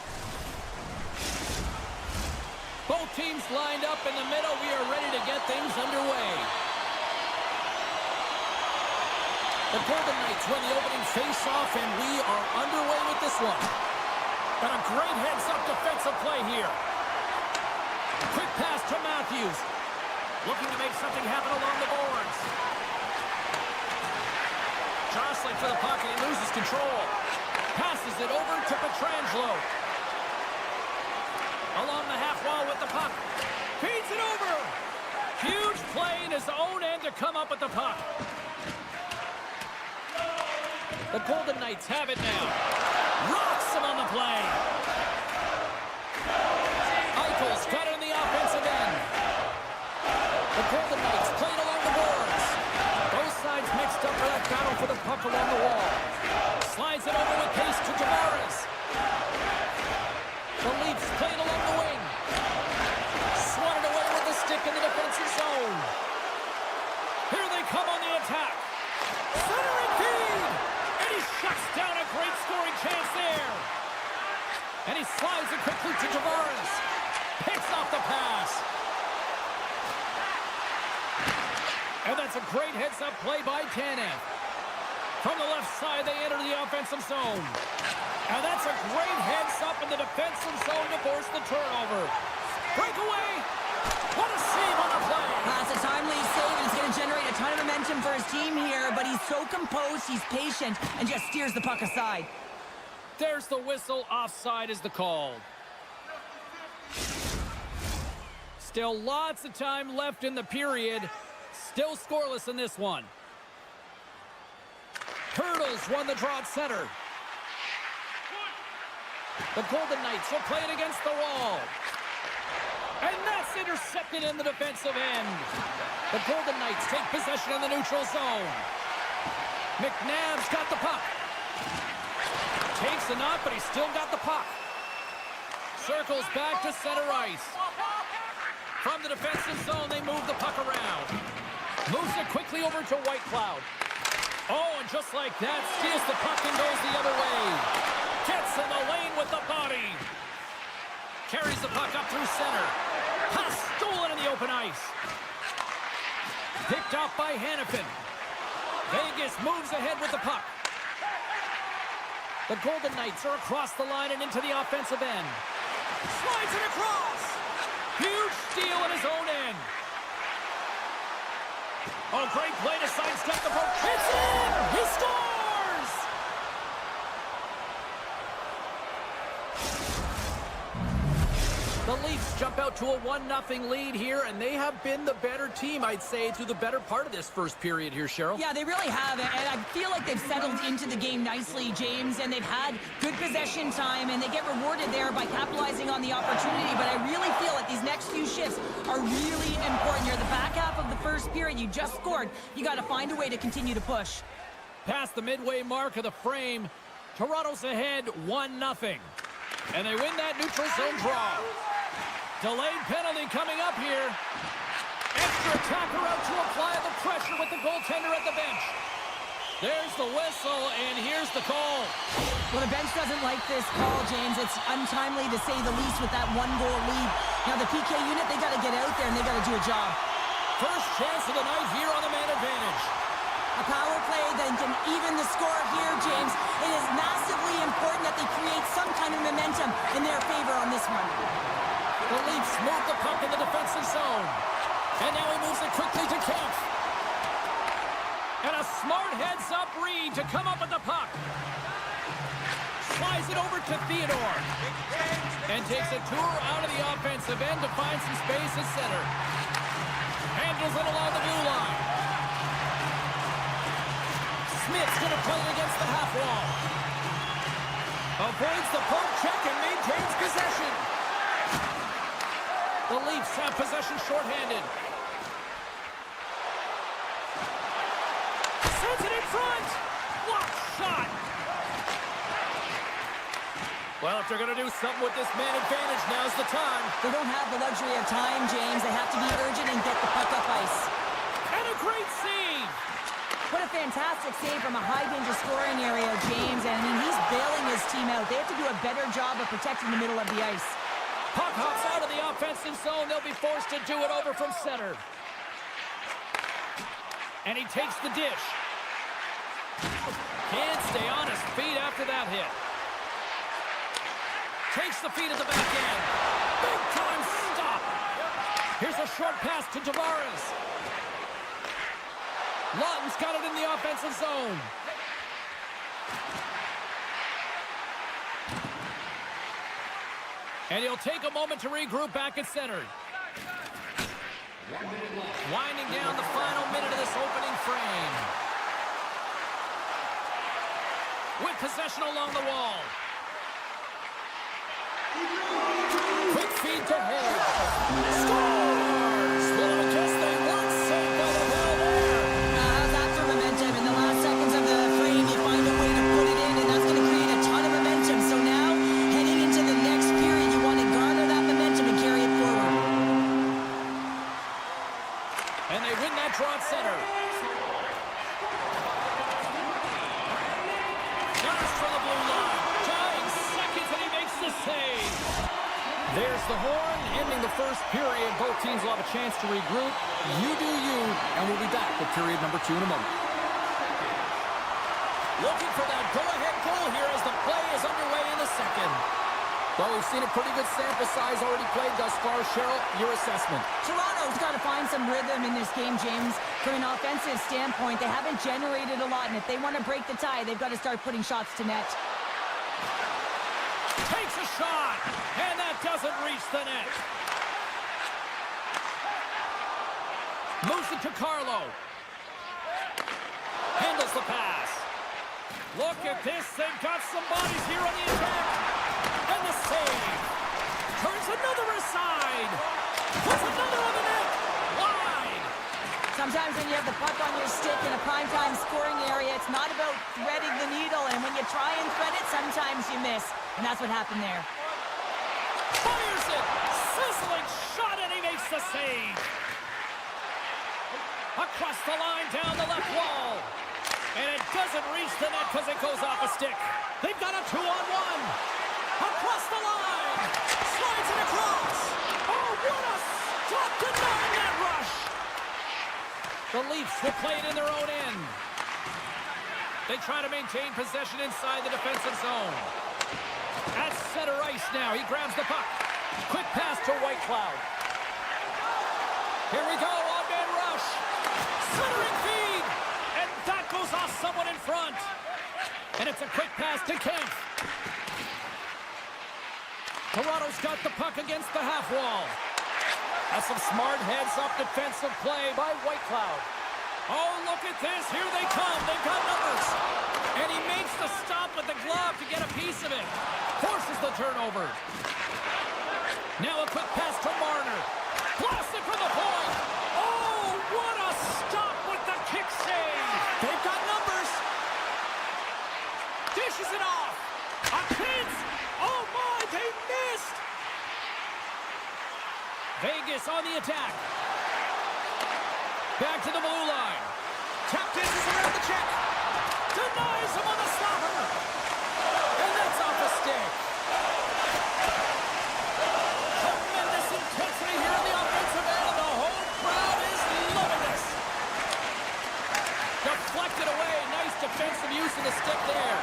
Both teams lined up in the middle. We are ready to get things underway. The Golden Knights win the opening face-off, and we are underway with this one. And a great heads-up defensive play here. Quick pass to Matthews. Looking to make something happen along the boards. Jostling for the puck, and he loses control. Passes it over to Pietrangelo. Along the half wall with the puck. Feeds it over. Huge play in his own end to come up with the puck. The Golden Knights have it now. Rocks him on the play. Eichel's got it in the offensive end. The Golden Knights played along the boards. Both sides mixed up for that battle for the puck along the wall. Slides it over with pace to Tavares. The Leafs played along the wing. Swatted away with the stick in the defensive zone. Here they come on the attack. Centering feed! And he shuts down a great scoring chance there. And he slides it quickly to Tavares. Picks off the pass. And that's a great heads-up play by Tanev. From the left side, they enter the offensive zone. And that's a great heads-up in the defensive zone to force the turnover. Breakaway! What a save on the play! That's a timely save, and it's going to generate a ton of momentum for his team here, but he's so composed, he's patient, and just steers the puck aside. There's the whistle. Offside is the call. Still lots of time left in the period. Still scoreless in this one. Turtles won the draw at center. The Golden Knights will play it against the wall. And that's intercepted in the defensive end. The Golden Knights take possession in the neutral zone. McNabb's got the puck. Takes a knock, but he's still got the puck. Circles back to center ice. From the defensive zone, they move the puck around. Moves it quickly over to Whitecloud. Oh, and just like that, steals the puck and goes the other way. Gets in the lane with the body. Carries the puck up through center. Pass stolen in the open ice. Picked off by Hannafin. Vegas moves ahead with the puck. The Golden Knights are across the line and into the offensive end. Slides it across. Huge steal in his own end. Oh, great play to sidestep the puck. It's in! He scores! The Leafs jump out to a 1-0 lead here, and they have been the better team, I'd say, through the better part of this first period here, Cheryl. Yeah, they really have, and I feel like they've settled into the game nicely, James, and they've had good possession time, and they get rewarded there by capitalizing on the opportunity, but I really feel like these next few shifts are really important. You're the back half of the first period. You just scored. You got to find a way to continue to push. Past the midway mark of the frame, Toronto's ahead 1-0, and they win that neutral zone draw. Delayed penalty coming up here. Extra attacker out to apply the pressure with the goaltender at the bench. There's the whistle, and here's the call. Well, the bench doesn't like this call, James. It's untimely to say the least with that one-goal lead. Now, the PK unit, they got to get out there, and they got to do a job. First chance of the night here on the man advantage. A power play that can even the score here, James. It is massively important that they create some kind of momentum in their favor on this one. The Leafs move the puck in the defensive zone. And now he moves it quickly to Kemp. And a smart heads-up read to come up with the puck. Slides it over to Theodore. And takes a tour out of the offensive end to find some space at center. Handles it along the blue line. Smith's going to play it against the half wall. Avoids the poke check and maintains possession. The Leafs have possession shorthanded. Sends it in front. What shot! Well, if they're going to do something with this man advantage, now's the time. They don't have the luxury of time, James. They have to be urgent and get the puck up ice. And a great save. What a fantastic save from a high-danger scoring area, James. And, I mean, he's bailing his team out. They have to do a better job of protecting the middle of the ice. Puck hops out of the offensive zone. They'll be forced to do it over from center. And he takes the dish. Can't stay on his feet after that hit. Takes the feed at the back end. Big time stop. Here's a short pass to Tavares. Lawton's got it in the offensive zone. And he'll take a moment to regroup back at center. Winding down the final minute of this opening frame. With possession along the wall. Quick feed to Hill. Scores! Well, I guess they weren't saved by the bell there. How's that for momentum? In the last seconds of the frame, you find a way to put it in, and that's going to create a ton of momentum. So now, heading into the next period, you want to garner that momentum and carry it forward. And they win that draw at center. Gunners for the blue line. Tying seconds, and he makes the save. There's the horn, ending the first period. Both teams will have a chance to regroup. You do you, and we'll be back with period number 2 in a moment. Looking for that go-ahead goal here as the play is underway in the second. Well, we've seen a pretty good sample size already played thus far. Cheryl, your assessment. Toronto's got to find some rhythm in this game, James. From an offensive standpoint, they haven't generated a lot, and if they want to break the tie, they've got to start putting shots to net. Takes a shot, and that doesn't reach the net. Moves it to Carlo. Handles the pass. Look at this. They've got some bodies here on the attack. And the save. Turns another aside. Puts another on the net. Wide. Sometimes when you have the puck on your stick in a primetime scoring area, it's not about threading the needle, and when you try and thread it, sometimes you miss. And that's what happened there. Fires it. Sizzling shot, and he makes the save. Across the line, down the left wall. And it doesn't reach the net because it goes off a stick. They've got a 2-on-1. Across the line. Slides it across. Oh, what a stop denying that rush. The Leafs will play it in their own end. They try to maintain possession inside the defensive zone. At center ice now. He grabs the puck. Quick pass to Whitecloud. Here we go. On-man rush. Centering feed. And that goes off someone in front. And it's a quick pass to Kemp. Toronto's got the puck against the half wall. That's some smart heads-up defensive play by Whitecloud. Oh, look at this. Here they come. They've got numbers. And he makes the stop with the glove to get a piece of it. Forces the turnover. Now a quick pass to Marner. Blasts it from the point. Oh, what a stop with the kick save. They've got numbers. Dishes it off. A chance. Oh, my, they missed. Vegas on the attack. Back to the blue line. Tap dishes around the check. Denies him on the stopper. And that's off the stick. Tremendous intensity here in the offensive end, and the home crowd is loving this. Deflected away. Nice defensive use of the stick there.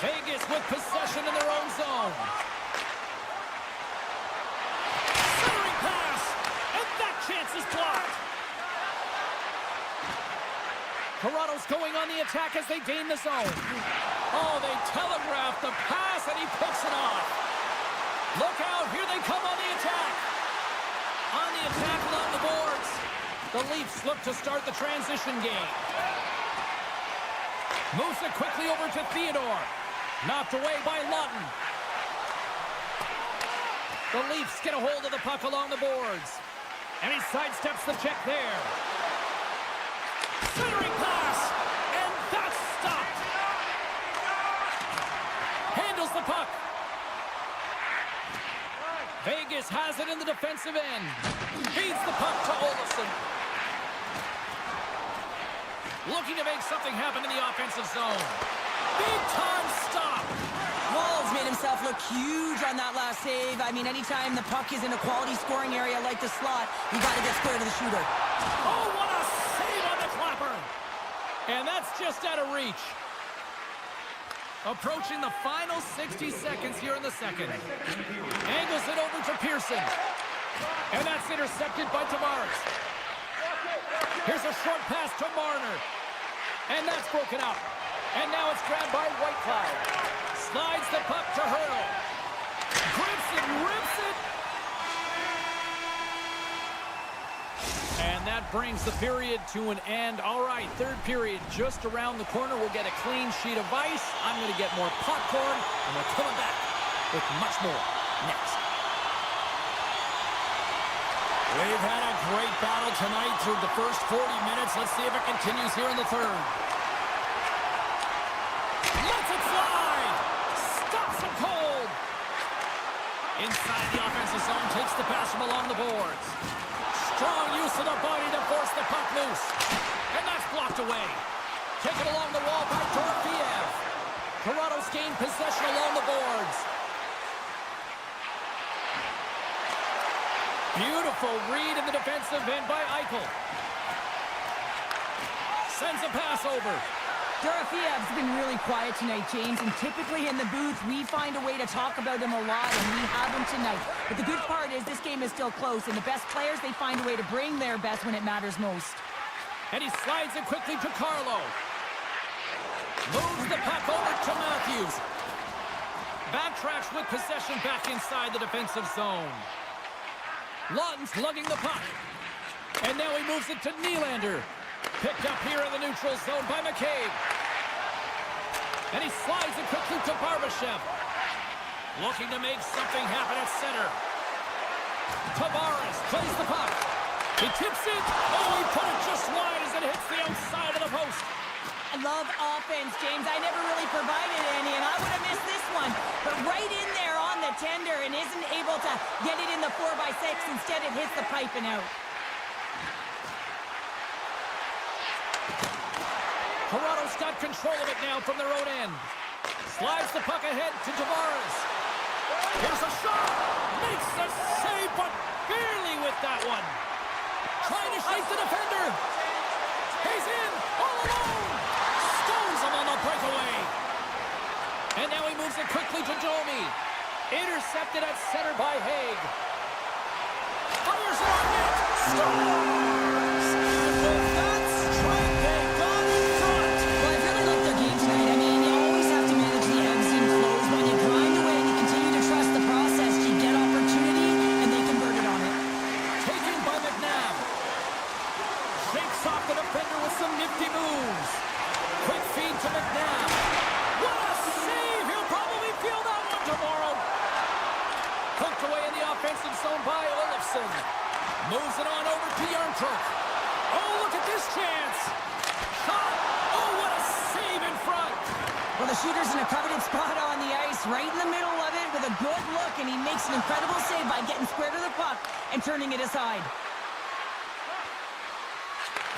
Vegas with possession in their own zone. Centering pass. And that chance is blocked. Toronto's going on the attack as they gain the zone. Oh, they telegraphed the pass, and he picks it off. Look out, here they come on the attack. On the attack along the boards. The Leafs look to start the transition game. Moves it quickly over to Theodore. Knocked away by Lawton. The Leafs get a hold of the puck along the boards. And he sidesteps the check there. Centering pass, and that's stopped. Handles the puck. Vegas has it in the defensive end. Feeds the puck to Olafson. looking to make something happen in the offensive zone. Big time stop. Walls made himself look huge on that last save. I mean, anytime the puck is in a quality scoring area like the slot, you got to get square to the shooter. Oh, what a save on the clapper. And that's just out of reach. Approaching the final 60 seconds here in the second. Angles it over to Pearson. And that's intercepted by Tavares. Here's a short pass to Marner. And that's broken up. And now it's grabbed by Whitecloud. Slides the puck to Hurdle. Grips it, rips it. And that brings the period to an end. All right, third period just around the corner. We'll get a clean sheet of ice. I'm going to get more popcorn, and we're coming back with much more next. We've had a great battle tonight through the first 40 minutes. Let's see if it continues here in the third. Lets it fly. Stops it cold. Inside the offensive zone, takes the pass from along the boards. Strong use of the body to force the puck loose. And that's blocked away. Taken along the wall by Dorofeev. Toronto's gained possession along the boards. Beautiful read in the defensive end by Eichel. Sends a pass over. Dorofeev's been really quiet tonight, James, and typically in the booth, we find a way to talk about him a lot, and we have him tonight. But the good part is this game is still close, and the best players, they find a way to bring their best when it matters most. And he slides it quickly to Carlo. Moves the puck over to Matthews. Backtracks with possession back inside the defensive zone. Lawton's lugging the puck. And now he moves it to Nylander. Picked up here in the neutral zone by McCabe. And he slides it quickly to Barbashev. Looking to make something happen at center. Tavares plays the puck. He tips it. Oh, he put it just wide as it hits the outside of the post. I love offense, James. I never really provided any, and I would have missed this one. But right in there on the tender and isn't able to get it in the 4x6. Instead, it hits the pipe and out. Toronto's got control of it now from their own end. Slides the puck ahead to Tavares. Here's a shot. Makes the save, but barely with that one. Trying to shake the defender. He's in all alone. Stones him on the breakaway. And now he moves it quickly to Domi. Intercepted at center by Haig. Fires it on net. Scores! And with that strike, they got in front. Well, I've really liked their game tonight. I mean, you always have to manage the ebbs and flows. When you grind away and you continue to trust the process, you get opportunity, and they converted on it. Taken by McNabb. Shakes off the defender with some nifty moves. Quick feed to McNabb. What a save! He'll probably feel that one tomorrow. Poked away in the offensive zone by Olafson. Moves it on over to Yarncrook. Oh, look at this chance. Shot. Oh, what a save in front. Well, the shooter's in a coveted spot on the ice, right in the middle of it with a good look, and he makes an incredible save by getting square to the puck and turning it aside.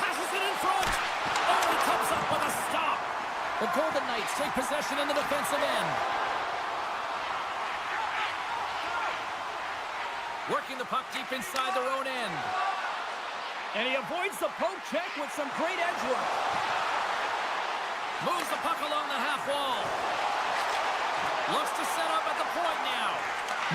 Passes it in front. Oh, he comes up with a stop. The Golden Knights take possession in the defensive end. Working the puck deep inside their own end. And he avoids the poke check with some great edge work. Moves the puck along the half wall. Looks to set up at the point now.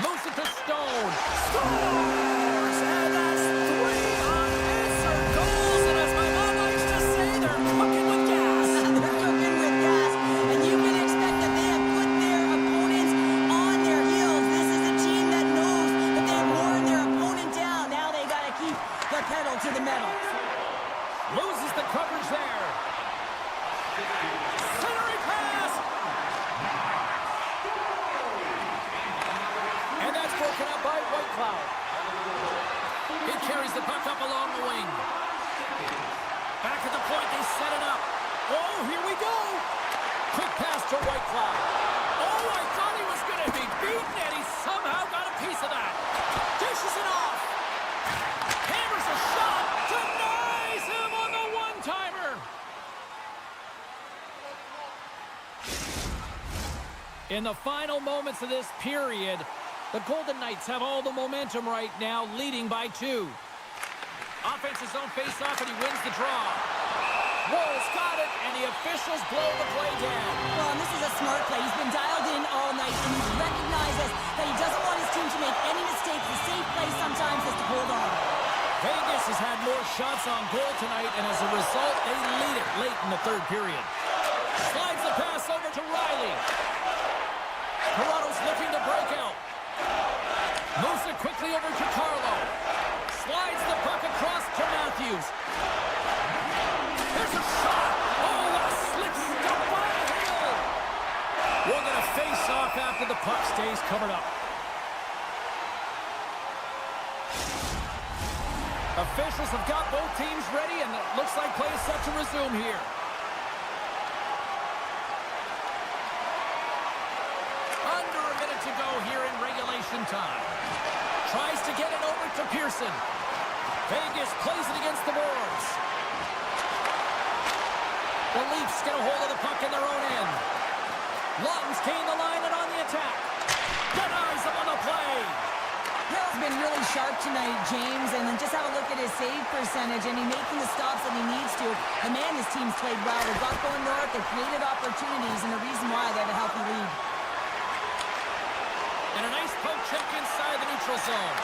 Moves it to Stone. Scores! And that's 3 unanswered goals. And as my mom likes to say, they're cooking with gas. They're cooking with gas, and you can expect that they have put their opponents on their heels. This is a team that knows that they've worn their opponent down. Now they got to keep the pedal to the metal. Loses the coverage there. Centering pass. And that's broken up by Whitecloud. He carries the puck up along the wing. Back at the point, they set it up. Oh, here we go. Quick pass to Whitecloud. Oh, I thought he was going to be beaten, and he somehow got a piece of that. Dishes it off. Hammers a shot. Denies him on the one-timer. In the final moments of this period, the Golden Knights have all the momentum right now, leading by 2. Offense's own face-off, and he wins the draw. Wolves got it, and the officials blow the play down. Well, and this is a smart play. He's been dialed in all night, and he recognizes that he doesn't want his team to make any mistakes. The safe play sometimes is to hold on. Vegas has had more shots on goal tonight, and as a result, they lead it late in the third period. Slides the pass over to Riley. Toronto's looking to break out. Moves it quickly over to Carlo. Slides the puck across to Matthews. There's a shot. Oh, a slick stop by Hill. We're going to face off after the puck stays covered up. Officials have got both teams ready, and it looks like play is set to resume here. Under a minute to go here in regulation time. Tries to get it over to Pearson. Vegas plays it against the boards. The Leafs get a hold of the puck in their own end. Lawton's gained the line and on the attack. Denies them on the play. Hill's been really sharp tonight, James, and then just have a look at his save percentage, and he's making the stops that he needs to. The man, his team's played well. They've got going north, they've created opportunities, and the reason why they have a healthy lead. And a nice poke check inside the neutral zone.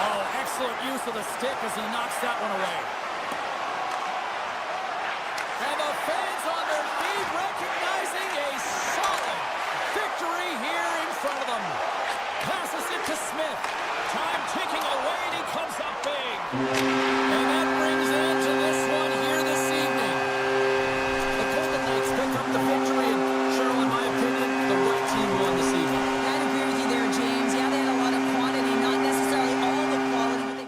Oh, excellent use of the stick as he knocks that one away. And the fans on their feet recognizing a solid victory here in front of them. Passes it to Smith. Time ticking away, and he comes up big. And that brings an end to this one here this evening. The Golden Knights pick up the victory, and Cheryl, in my opinion, the right team won this evening. I'd agree with you there, James. Yeah, they had a lot of quantity, not necessarily all the quality, but they...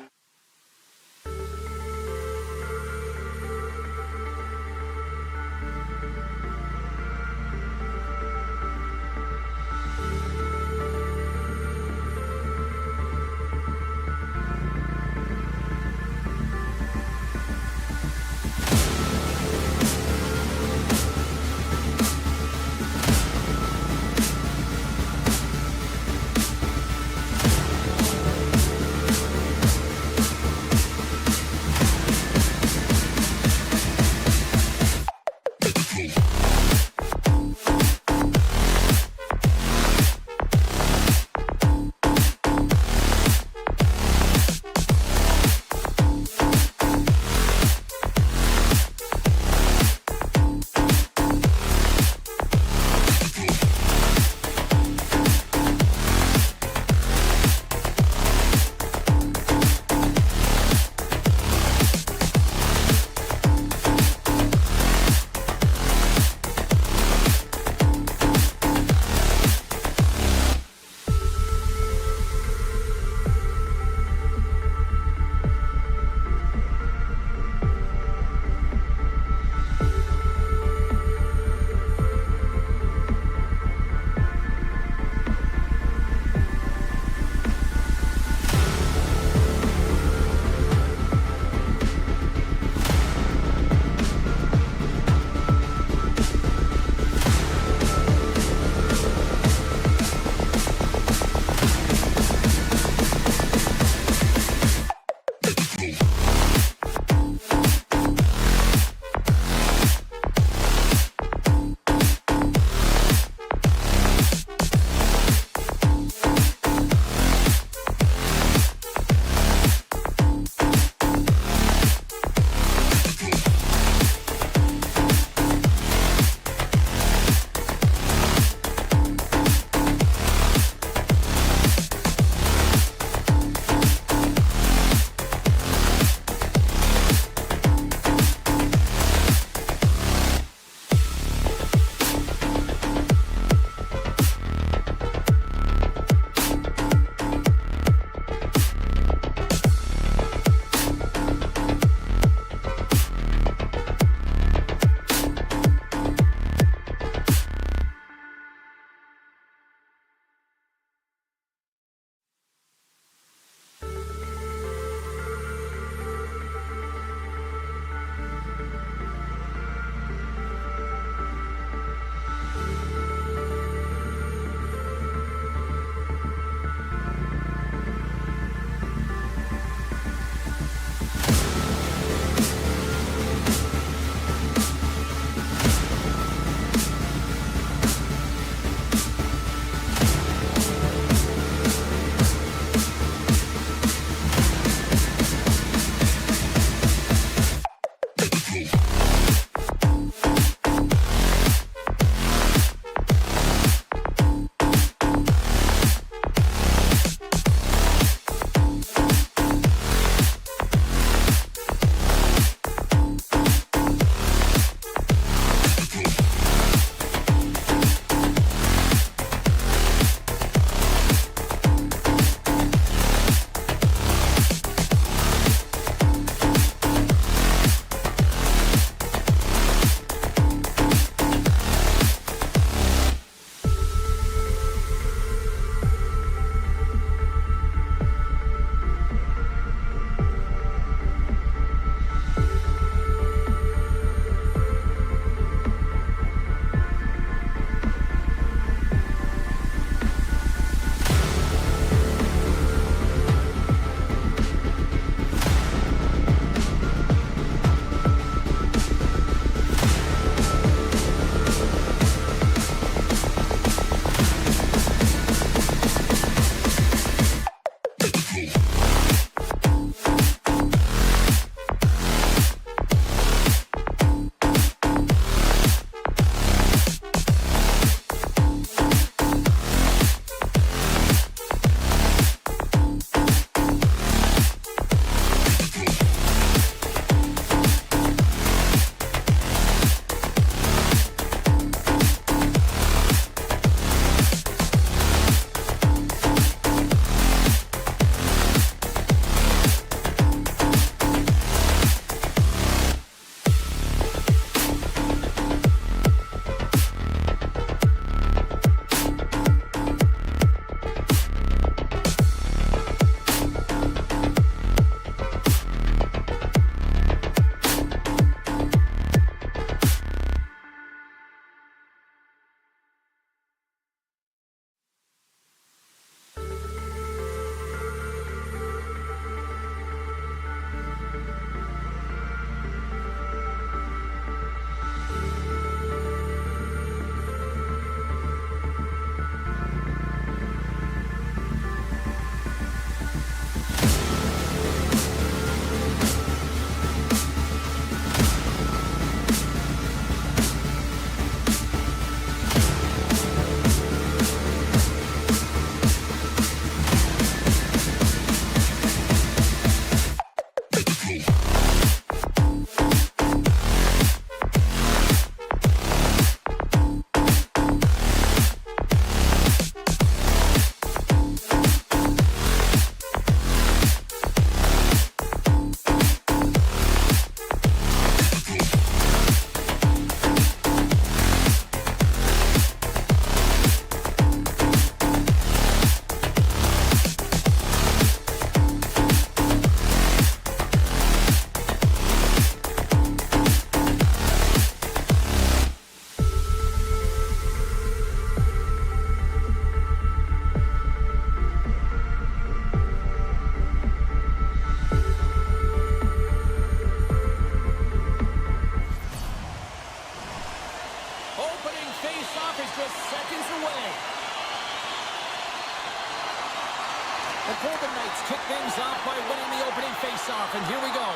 kick things off by winning the opening faceoff, and here we go.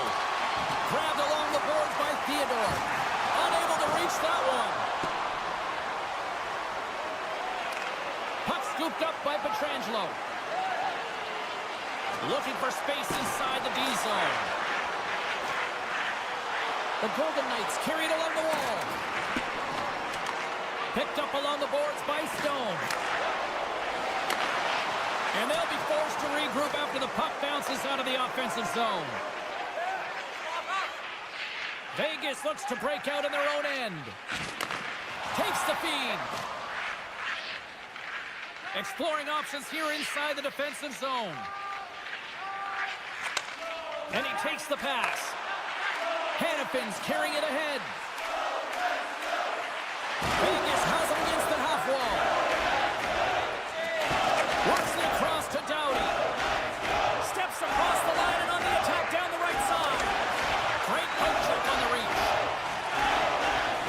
Grabbed along the boards by Theodore. Unable to reach that one. Puck scooped up by Pietrangelo. Looking for space inside the D zone. The Golden Knights carried along the wall. Picked up along the boards by Stone. And they'll be forced to regroup after the puck bounces out of the offensive zone. Vegas looks to break out in their own end. Takes the feed. Exploring options here inside the defensive zone. And he takes the pass. Hannafin's carrying it ahead. Vegas has him against the half wall. Works it across to Doughty. Steps across the line and on the attack down the right side. Great poke check on the reach.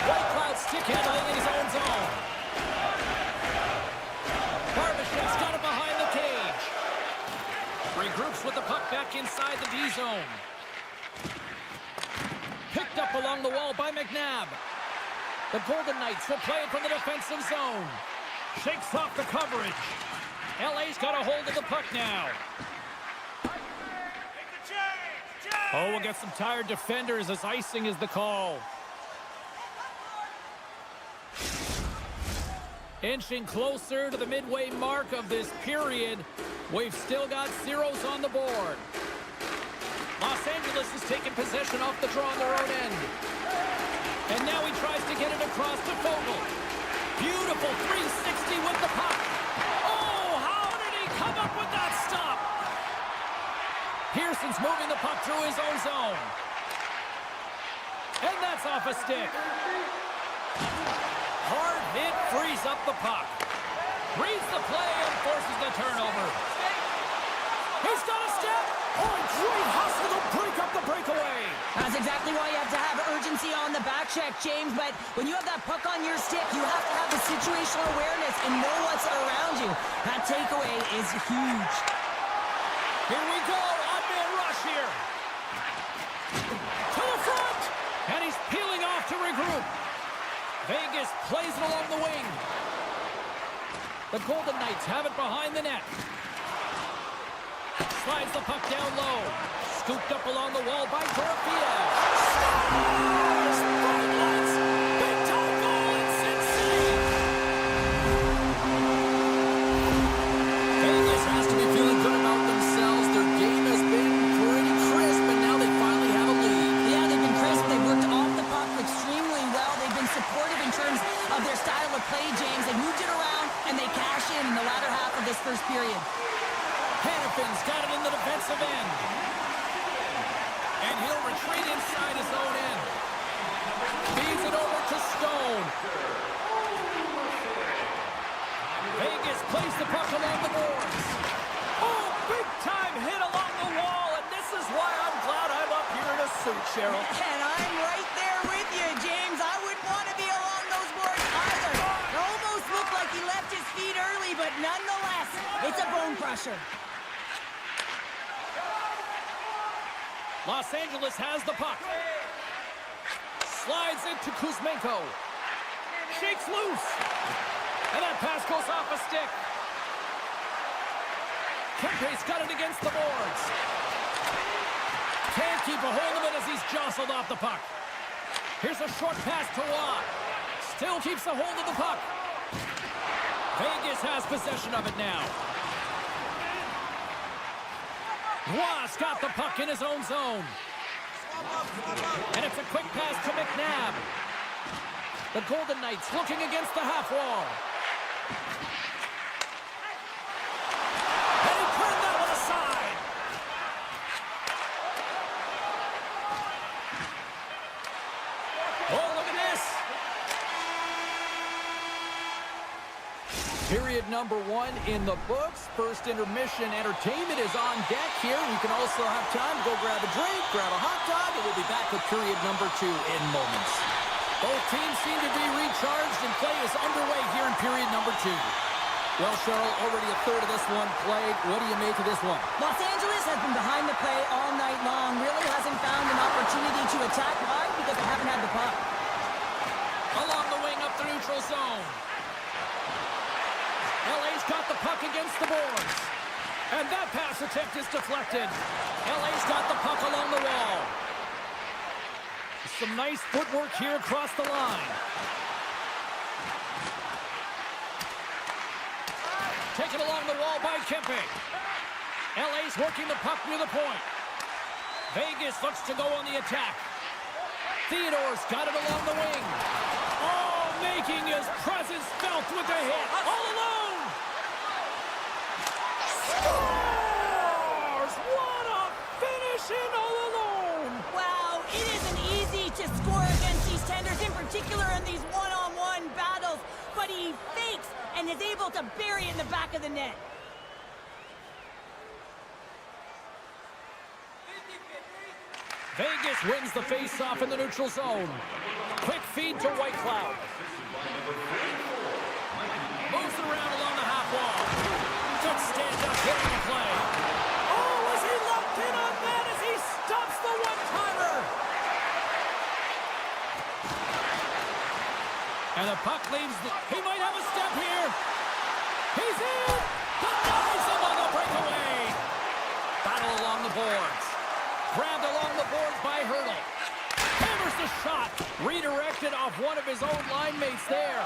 Whitecloud stick handling in his own zone. Barbashev's got it behind the cage. Regroups with the puck back inside the D zone. Picked up along the wall by McNabb. The Golden Knights will play it from the defensive zone. Shakes off the coverage. LA's got a hold of the puck now. Oh, we'll get some tired defenders as icing is the call. Inching closer to the midway mark of this period. We've still got zeros on the board. Los Angeles is taking possession off the draw on their own end. And now he tries to get it across to Fogle. Beautiful 360 with the puck. Oh, how did he come up with that stop? Pearson's moving the puck through his own zone. And that's off a stick. Hard hit frees up the puck. Reads the play and forces the turnover. He's got a step. Oh, great hustle to break up the breakaway. That's exactly why you have to have urgency on the back check, James. But when you have that puck on your stick, you have to have the situational awareness and know what's around you. That takeaway is huge. Here we go. Odd-man rush here. To the front. And he's peeling off to regroup. Vegas plays it along the wing. The Golden Knights have it behind the net. Slides the puck down low. Scooped up along the wall by Dorofiev. Stars! Lights! Big time goal in Sin City! Vegas has to be feeling good about themselves. Their game has been pretty crisp, and now they finally have a lead. Yeah, they've been crisp. They've worked off the puck extremely well. They've been supportive in terms of their style of play, James. They moved it around, and they cashed in the latter half of this first period. Hannafin's got it in the defensive end. And he'll retreat inside his own end. Feeds it over to Stone. Vegas plays the puck along the boards. Oh, big time hit along the wall. And this is why I'm glad I'm up here in a suit, Cheryl. And I'm right there with you, James. I wouldn't want to be along those boards either. It almost looked like he left his feet early, but nonetheless, it's a bone crusher. Los Angeles has the puck. Slides it to Kuzmenko. Shakes loose. And that pass goes off a stick. Kempe's got it against the boards. Can't keep a hold of it as he's jostled off the puck. Here's a short pass to Watt. Still keeps a hold of the puck. Vegas has possession of it now. Watt's got the puck in his own zone. And it's a quick pass to McNabb. The Golden Knights looking against the half wall. And he turned that one aside. Oh, look at this. Period number 1 in the books. First intermission entertainment is on deck here. You can also have time to go grab a drink, grab a hot dog, and we'll be back with period number 2 in moments. Both teams seem to be recharged, and play is underway here in period number 2. Well, Cheryl, already a third of this one played. What do you make of this one? Los Angeles has been behind the play all night long. Really hasn't found an opportunity to attack. Why? Because they haven't had the puck. Along the wing up the neutral zone. LA's got the puck against the boards. And that pass attempt is deflected. LA's got the puck along the wall. Some nice footwork here across the line. Taken along the wall by Kempe. LA's working the puck near the point. Vegas looks to go on the attack. Theodore's got it along the wing. Oh, making his presence felt with the hit. All alone. Scores! What a finish in all alone. Wow, it isn't easy to score against these tenders, in particular in these one-on-one battles. But he fakes and is able to bury it in the back of the net. Vegas wins the face-off in the neutral zone. Quick feed to Whitecloud. Moves around along the half wall. Good stand-up hit on the play. Oh, is he locked in on that as he stops the one-timer? And the puck leaves the... He might have a step here. He's in! Denies him on the breakaway. Battle along the boards. Grabbed along the boards by Hurdle. Hammers the shot. Redirected off one of his own line mates there.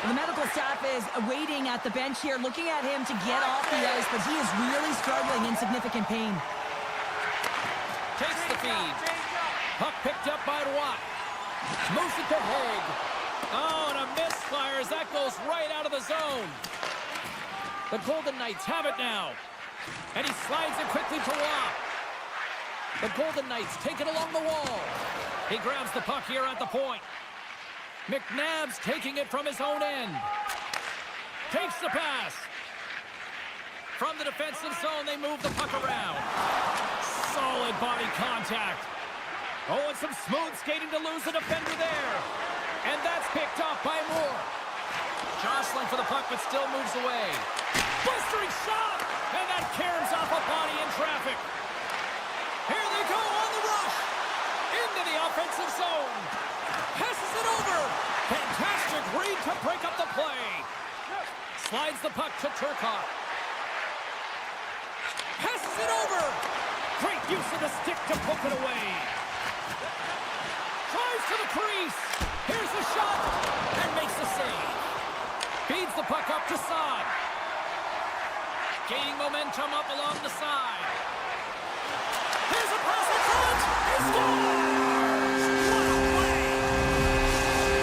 The medical staff is waiting at the bench here, looking at him to get off the ice, but he is really struggling in significant pain. Takes the feed. Puck picked up by Watt. Moves it to Haig. Oh, and a misfire as that goes right out of the zone. The Golden Knights have it now. And he slides it quickly to Watt. The Golden Knights take it along the wall. He grabs the puck here at the point. McNabb's taking it from his own end. Takes the pass. From the defensive zone, they move the puck around. Solid body contact. Oh, and some smooth skating to lose a defender there. And that's picked off by Moore. Jostling for the puck, but still moves away. Blistering shot! And that caroms off a body in traffic. Here they go on the rush. Into the offensive zone. Passes it over. Fantastic read to break up the play. Slides the puck to Turcotte. Passes it over. Great use of the stick to poke it away. Drives to the crease. Here's the shot. And makes the save. Feeds the puck up to Saad. Gaining momentum up along the side. Here's a pass in front. He scores! What a play!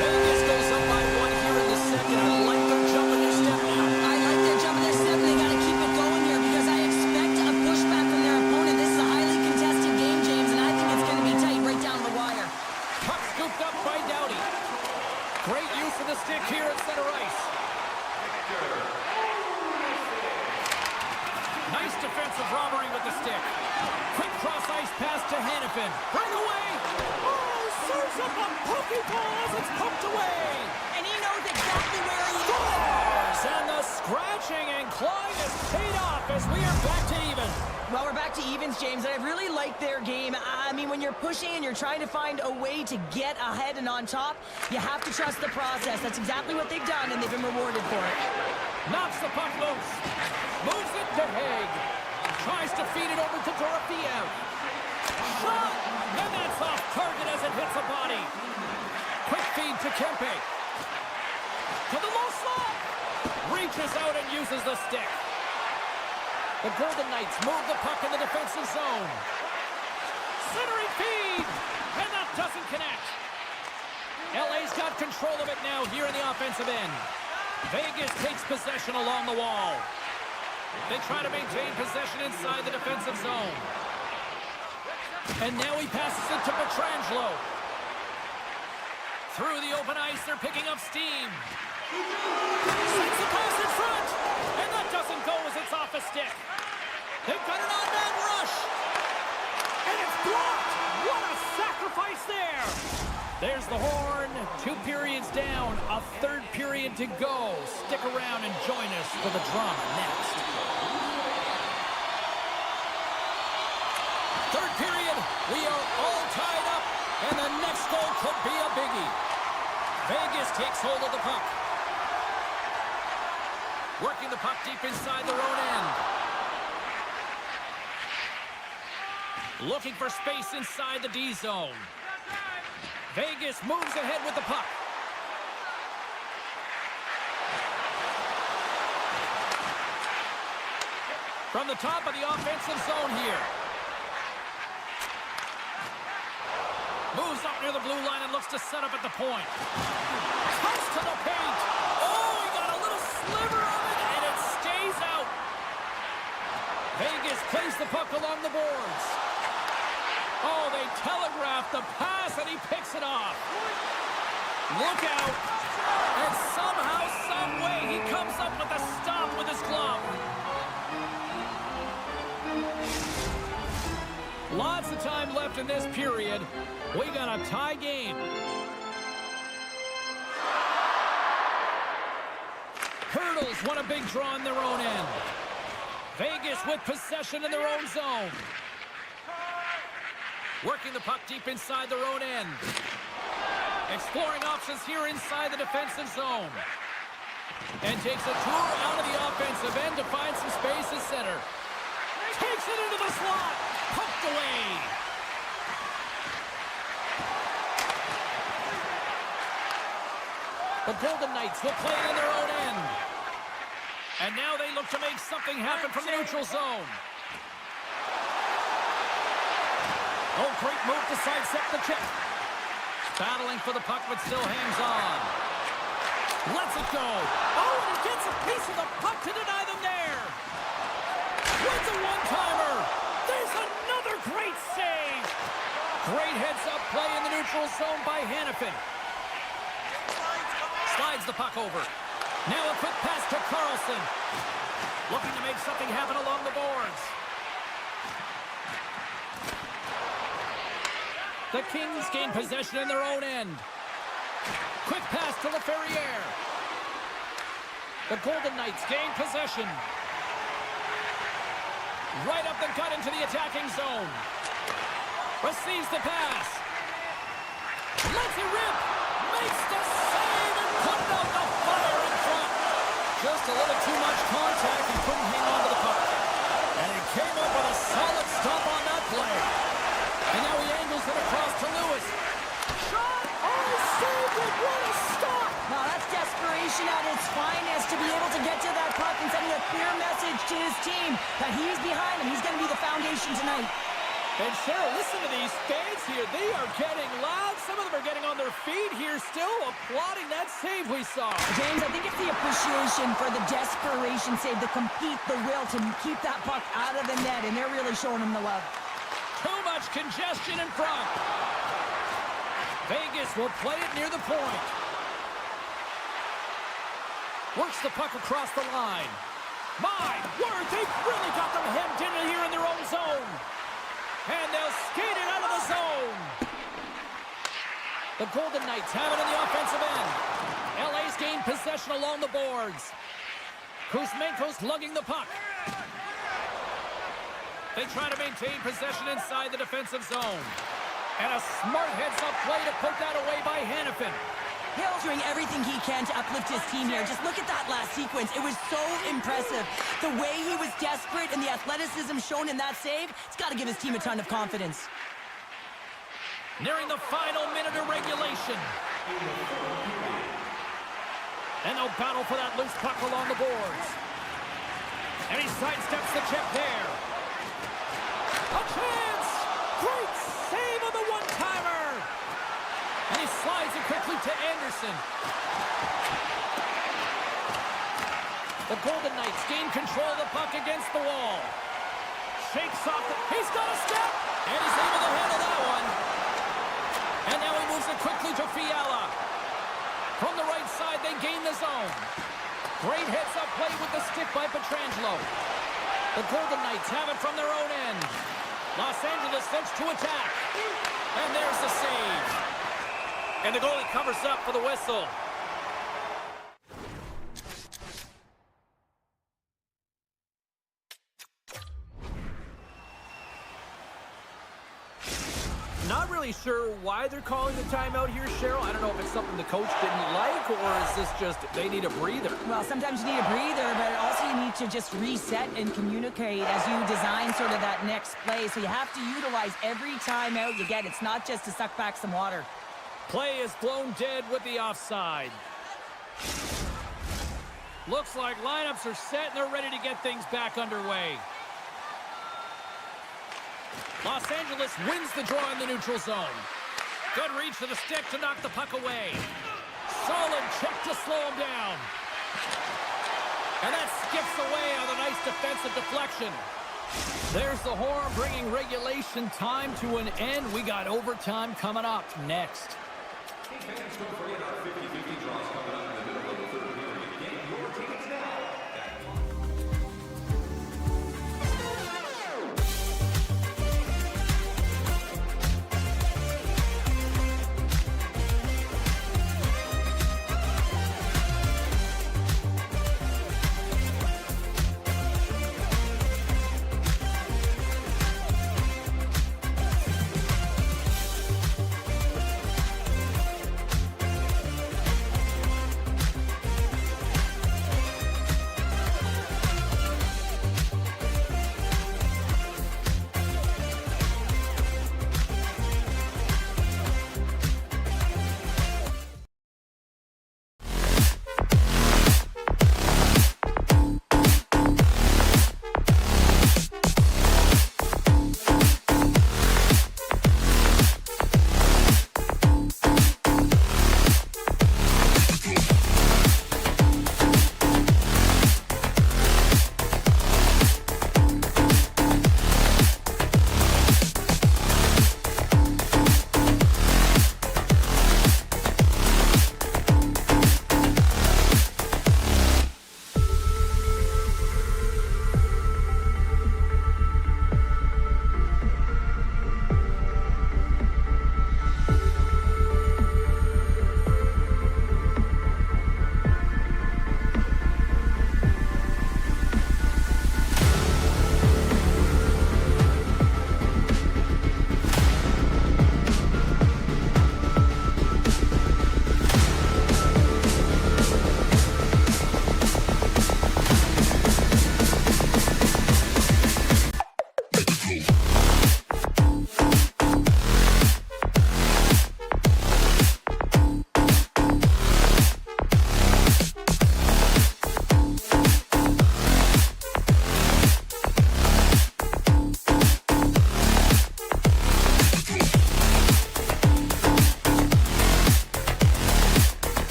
Vegas goes up by one here in the second. I like their jump in their step now. I like their jump in their step. They got to keep it going here because I expect a pushback from their opponent. This is a highly contested game, James, and I think it's going to be tight right down the wire. Puck scooped up by Doughty. Great use of the stick here at center ice. Nice defensive robbery with the stick. Quick cross-ice pass to Hannafin. Right away. Oh, serves up a pokeball as it's poked away. And he knows exactly where he is. Scores! And the scratching and clawing is paid off as we are back to even. Well, we're back to evens, James, and I really like their game. I mean, when you're pushing and you're trying to find a way to get ahead and on top, you have to trust the process. That's exactly what they've done, and they've been rewarded for it. Knocks the puck loose. Moves it to Haig. Tries to feed it over to Dorofiev. Shot! And that's off target as it hits a body. Quick feed to Kempe. To the low slot. Reaches out and uses the stick. The Golden Knights move the puck in the defensive zone. Centering feed. And that doesn't connect. LA's got control of it now here in the offensive end. Vegas takes possession along the wall. They try to maintain possession inside the defensive zone. And now he passes it to Pietrangelo. Through the open ice, they're picking up steam. Sends the pass in front. And that doesn't go as it's off a stick. They've got an on-man rush. And it's blocked. What a sacrifice there. There's the horn. 2 periods down. A third period to go. Stick around and join us for the drama next. Third period. We are all tied up. And the next goal could be a biggie. Vegas takes hold of the puck. Working the puck deep inside their own end. Looking for space inside the D zone. Vegas moves ahead with the puck. From the top of the offensive zone here. Moves up near the blue line and looks to set up at the point. Comes to the paint. Oh, he got a little sliver of it, and it stays out. Vegas plays the puck along the boards. Oh, they telegraph the pass, and he picks it off. Look out. And somehow, some way, he comes up with a stop with his glove. Lots of time left in this period. We got a tie game. Hurdles won a big draw in their own end. Vegas with possession in their own zone. Working the puck deep inside their own end. Exploring options here inside the defensive zone. And takes a tour out of the offensive end to find some space at center. Takes it into the slot. Poked away. The Golden Knights will play it in their own end. And now they look to make something happen from the neutral zone. Oh, great move to sidestep the check. Battling for the puck, but still hangs on. Lets it go. Oh, and he gets a piece of the puck to deny them there. Wins a one-timer. There's another great save. Great heads-up play in the neutral zone by Hanifin. Slides the puck over. Now a quick pass to Carlson. Looking to make something happen along the boards. The Kings gain possession in their own end. Quick pass to LaFerriere. The Golden Knights gain possession. Right up the gut into the attacking zone. Receives the pass. Lets it rip. Makes the save and putting out the fire in front. Just a little too much contact and couldn't hang on to the puck. And he came up with a solid stop on that play. And now he angles it across to Lewis. Shot! Oh, saved it! What a stop! Now that's desperation at its finest to be able to get to that puck and sending a clear message to his team that he's behind him. He's going to be the foundation tonight. And Cheryl, listen to these fans here. They are getting loud. Some of them are getting on their feet here, still applauding that save we saw. James, I think it's the appreciation for the desperation save, the compete, the will to keep that puck out of the net, and they're really showing him the love. Too much congestion in front. Vegas will play it near the point. Works the puck across the line. My word, they've really got them hemmed in here in their own zone. And they'll skate it out of the zone. The Golden Knights have it in the offensive end. LA's gained possession along the boards. Kuzmenko's lugging the puck. They try to maintain possession inside the defensive zone. And a smart heads-up play to put that away by Hanifin. Hill's doing everything he can to uplift his team here. Just look at that last sequence. It was so impressive. The way he was desperate and the athleticism shown in that save, it's got to give his team a ton of confidence. Nearing the final minute of regulation. And they'll battle for that loose puck along the boards. And he sidesteps the check there. A chance! Great save on the one-timer! And he slides it quickly to Anderson. The Golden Knights gain control of the puck against the wall. Shakes off the... He's got a step! And he's able to handle that one. And now he moves it quickly to Fiala. From the right side, they gain the zone. Great heads-up play with the stick by Pietrangelo. The Golden Knights have it from their own end. Los Angeles sends to attack. And there's the save. And the goalie covers up for the whistle. Not really sure why they're calling the timeout here, Cheryl. I don't know if it's something the coach didn't like, or is this just they need a breather? Well, sometimes you need a breather, but also you need to just reset and communicate as you design sort of that next play. So you have to utilize every timeout you get. It's not just to suck back some water. Play is blown dead with the offside. Looks like lineups are set and they're ready to get things back underway. Los Angeles wins the draw in the neutral zone. Good reach to the stick to knock the puck away. Solid check to slow him down. And that skips away on a nice defensive deflection. There's the horn bringing regulation time to an end. We got overtime coming up next.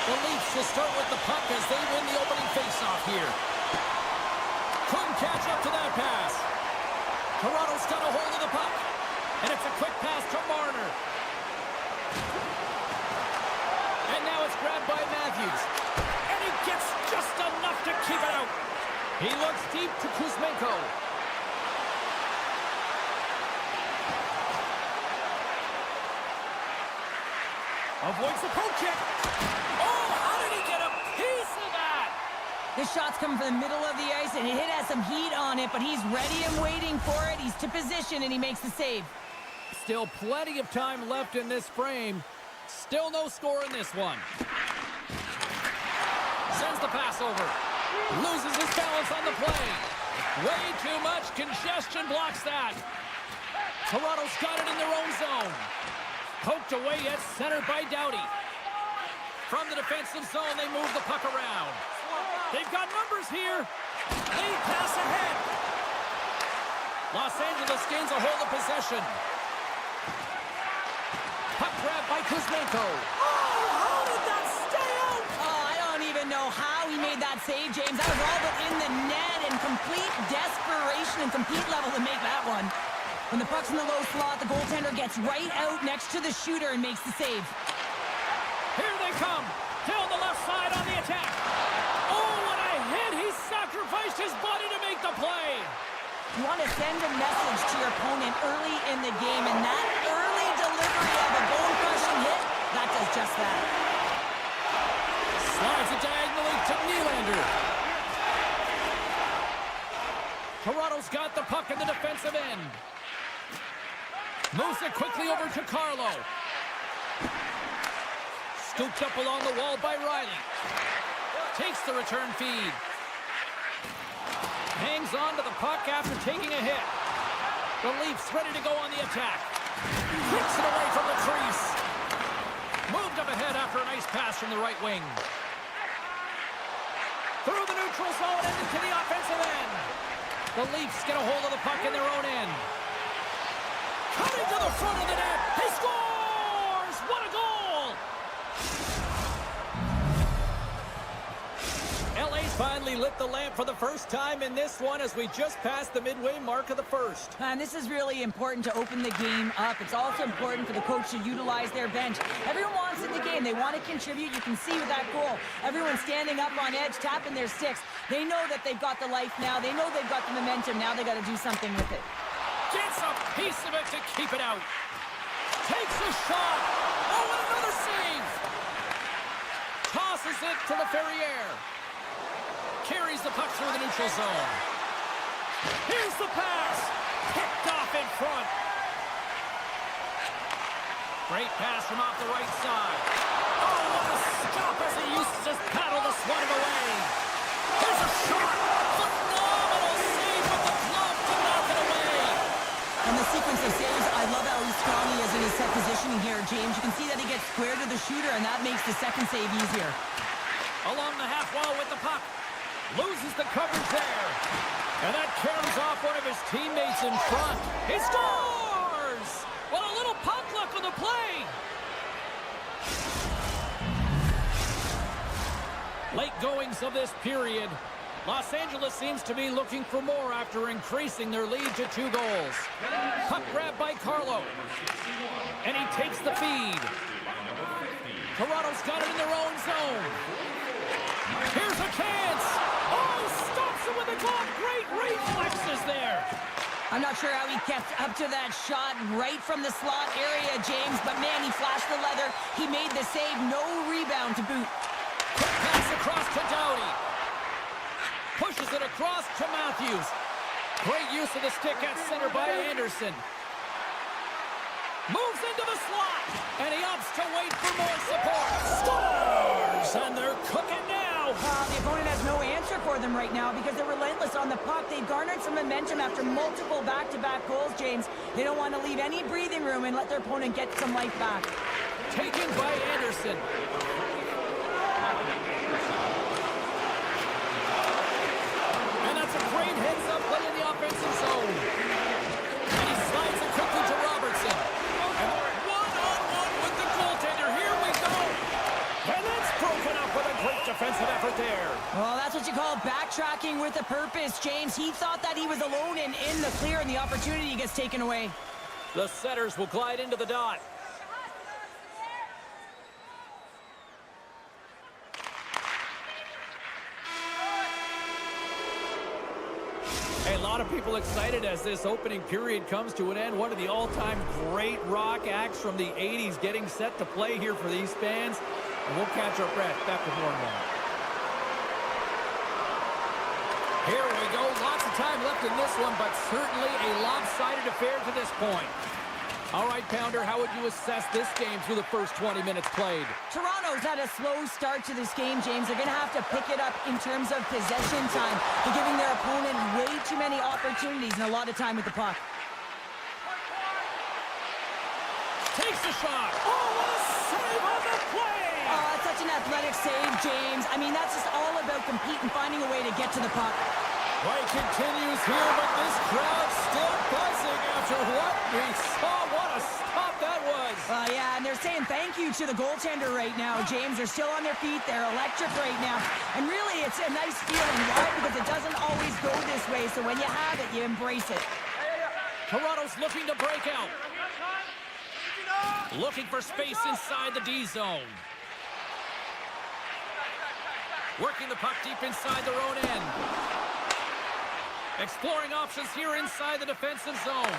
The Leafs will start with the puck as they win the opening faceoff here. Couldn't catch up to that pass. Toronto's got a hold of the puck. And it's a quick pass to Marner. And now it's grabbed by Matthews. And he gets just enough to keep it out. He looks deep to Kuzmenko. Avoids the poke check. Oh, how did he get a piece of that? This shot's coming from the middle of the ice, and it has some heat on it, but he's ready and waiting for it. He's to position, and he makes the save. Still plenty of time left in this frame. Still no score in this one. Sends the pass over. Loses his balance on the play. Way too much congestion blocks that. Toronto's got it in their own zone. Poked away at center by Doughty. From the defensive zone, they move the puck around. They've got numbers here. Lead pass ahead. Los Angeles gains a hold of possession. Puck grab by Kuzmenko. Oh, how did that stay out? Oh, I don't even know how he made that save, James. That was all but in the net and complete desperation and complete level to make that one. When the puck's in the low slot, the goaltender gets right out next to the shooter and makes the save. Here they come. Down the left side on the attack. Oh, what a hit. He sacrificed his body to make the play. You want to send a message to your opponent early in the game, and that early delivery of a bone-crushing hit, that does just that. Slides it diagonally to Nylander. Toronto's got the puck in the defensive end. Moves it quickly over to Carlo. Scooped up along the wall by Riley. Takes the return feed. Hangs on to the puck after taking a hit. The Leafs ready to go on the attack. Kicks it away from the crease. Moved up ahead after a nice pass from the right wing. Through the neutral zone and into the offensive end. The Leafs get a hold of the puck in their own end. Coming to the front of the net. He scores! What a goal! LA's finally lit the lamp for the first time in this one as we just passed the midway mark of the first. And this is really important to open the game up. It's also important for the coach to utilize their bench. Everyone wants in the game. They want to contribute. You can see with that goal. Everyone's standing up on edge, tapping their sticks. They know that they've got the life now. They know they've got the momentum. Now they got to do something with it. Gets a piece of it to keep it out. Takes a shot. Oh, and another save. Tosses it to Ferrier. Carries the puck through the neutral zone. Here's the pass. Picked off in front. Great pass from off the right side. Oh, what a stop as he used to just paddle the swat away. Here's a shot. Phenomenal save with the glove to knock it away. And the sequence of saves, I love how strong he is in his set positioning here, James. You can see that he gets square to the shooter, and that makes the second save easier. Along the half wall with the puck. Loses the coverage there. And that carries off one of his teammates in front. He scores! Well, a little puck luck on the play. Late goings of this period. Los Angeles seems to be looking for more after increasing their lead to 2 goals. Puck grab by Carlo. And he takes the feed. Toronto's got it in their own zone. Here's a chance. Oh, stops it with a glove. Great reflexes there. I'm not sure how he kept up to that shot right from the slot area, James, but man, he flashed the leather. He made the save. No rebound to boot. Quick pass across to Doughty. Pushes it across to Matthews. Great use of the stick at center by Anderson. Moves into the slot, and he opts to wait for more support. Scores, and they're cooking now. The opponent has no answer for them right now because they're relentless on the puck. They've garnered some momentum after multiple back-to-back goals, James. They don't want to leave any breathing room and let their opponent get some life back. Taken by Anderson. And that's a great heads-up play in the offensive zone. And he slides it quickly to Robertson. And one-on-one with the goaltender. Here we go. And that's broken defensive effort there. Well, that's what you call backtracking with a purpose, James. He thought that he was alone and in the clear, and the opportunity gets taken away. The setters will glide into the dot. A lot of people excited as this opening period comes to an end. One of the all-time great rock acts from the 80s getting set to play here for these fans. And we'll catch our breath back with more now. Here we go. Lots of time left in this one, but certainly a lopsided affair to this point. All right, Pounder, how would you assess this game through the first 20 minutes played? Toronto's had a slow start to this game, James. They're going to have to pick it up in terms of possession time. They're giving their opponent way too many opportunities and a lot of time with the puck. Takes the shot. Oh, what a save on the play! Oh, that's such an athletic save, James. I mean, that's just all about competing, finding a way to get to the puck. Play continues here, but this crowd still buzzing after what we saw. What a stop that was. Yeah, and they're saying thank you to the goaltender right now, James. They're still on their feet. They're electric right now. And really, it's a nice feeling. Why? Because it doesn't always go this way. So when you have it, you embrace it. Toronto's looking to break out. Looking for space inside the D zone. Working the puck deep inside their own end. Exploring options here inside the defensive zone.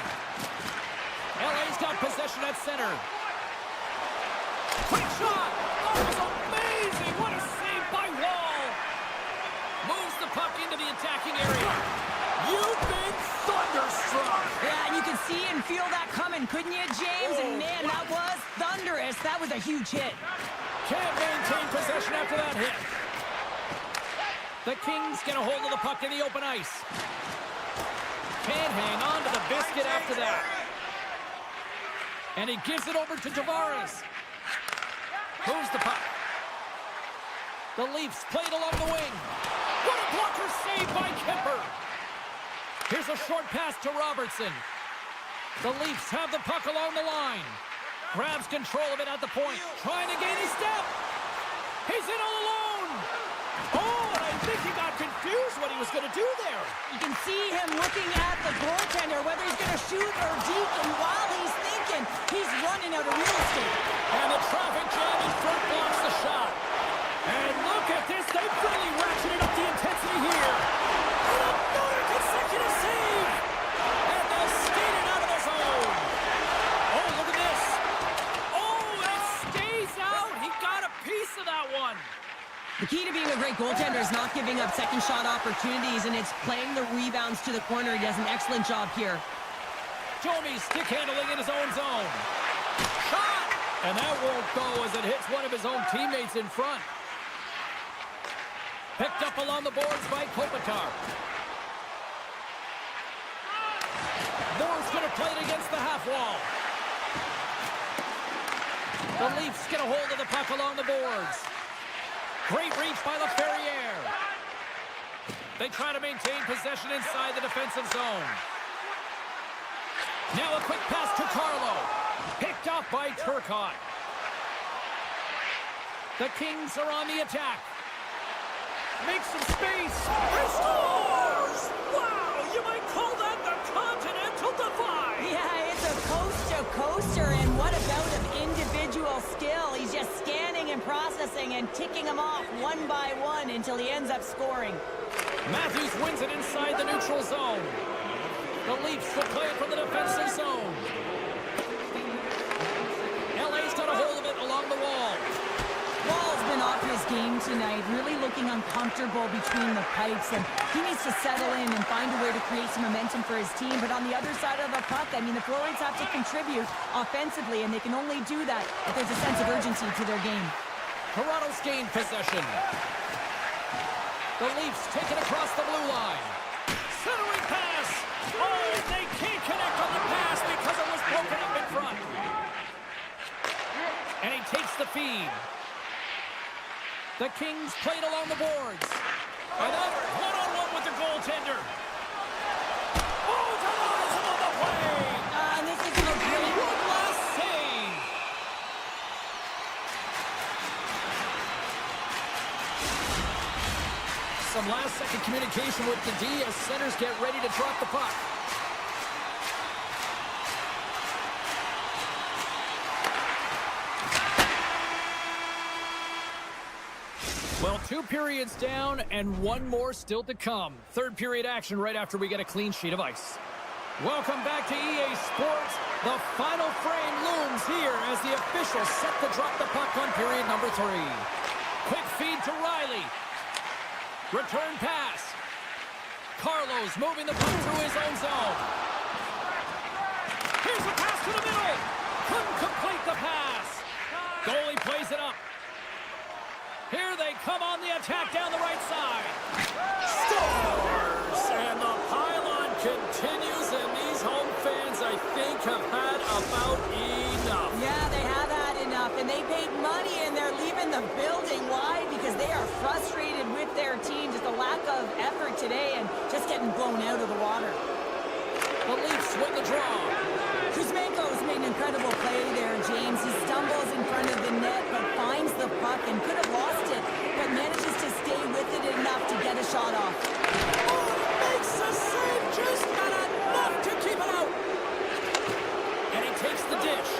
LA's got possession at center. Quick shot! That was amazing! What a save by Wall! Moves the puck into the attacking area. You've been thunderstruck! Yeah, and you can see and feel that coming, couldn't you, James? And man, that was thunderous. That was a huge hit. Can't maintain possession after that hit. The Kings get a hold of the puck in the open ice. Can't hang on to the biscuit after that. And he gives it over to Tavares. Moves the puck. The Leafs played along the wing. What a blocker save by Kemper. Here's a short pass to Robertson. The Leafs have the puck along the line. Grabs control of it at the point. Trying to gain a step. He's in all alone. Oh, and I think he got confused what he was going to do there. You can see him looking at the goaltender, whether he's going to shoot or deke, and while he's thinking, he's running out of real estate. And the traffic jam in front blocks the shot. And look at this. They've really ratcheted up the intensity here. And another consecutive save. And they'll skate it out of the zone. Oh, look at this. Oh, and it stays out. He got a piece of that one. The key to being a great goaltender is not giving up second shot opportunities, and it's playing the rebounds to the corner. He does an excellent job here. Domi stick handling in his own zone. Shot! And that won't go as it hits one of his own teammates in front. Picked up along the boards by Kopitar. Moore's going to play it against the half wall. The Leafs get a hold of the puck along the boards. Great reach by LaFerriere. They try to maintain possession inside the defensive zone. Now a quick pass to Carlo. Picked off by Turcotte. The Kings are on the attack. Makes some space. He scores! Wow, you might call that the Continental Divide. Yeah, it's a coaster, and what a bout of individual skill. He's just scanning and processing and ticking them off one by one until he ends up scoring. Matthews wins it inside the neutral zone. The Leafs will play it from the defensive zone. LA's got a hold of it along the wall. Wall's been off his game tonight, really looking uncomfortable between the pipes, and he needs to settle in and find a way to create some momentum for his team. But on the other side of the puck, I mean, the forwards have to contribute offensively, and they can only do that if there's a sense of urgency to their game. Toronto's gained possession. The Leafs take it across the blue line. Centering pass. Oh, they can't connect on the pass because it was broken up in front. And he takes the feed. The Kings played along the boards. Another one-on-one with the goaltender. Oh, Tavares on the play. And this is a great One last save. Some last-second communication with the D as centers get ready to drop the puck. Well, 2 periods down and 1 more still to come. Third period action right after we get a clean sheet of ice. Welcome back to EA Sports. The final frame looms here as the officials set to drop the puck on period number 3. Quick feed to Riley. Return pass. Carlos moving the puck through his own zone. Here's a pass to the middle. Couldn't complete the pass. Goalie plays it up. Here they come on the attack down the right side. Scores! And the pylon continues, and these home fans, I think, have had about enough. Yeah, they have had enough, and they paid money, and they're leaving the building. Why? Because they are frustrated with their team. Just a lack of effort today and just getting blown out of the water. The Leafs win the draw. Kuzmenko's made an incredible play there, James. He stumbles in front of the net, but finds the puck and could have lost it, but manages to stay with it enough to get a shot off. Oh, makes the save, just not enough to keep it out. And he takes the dish.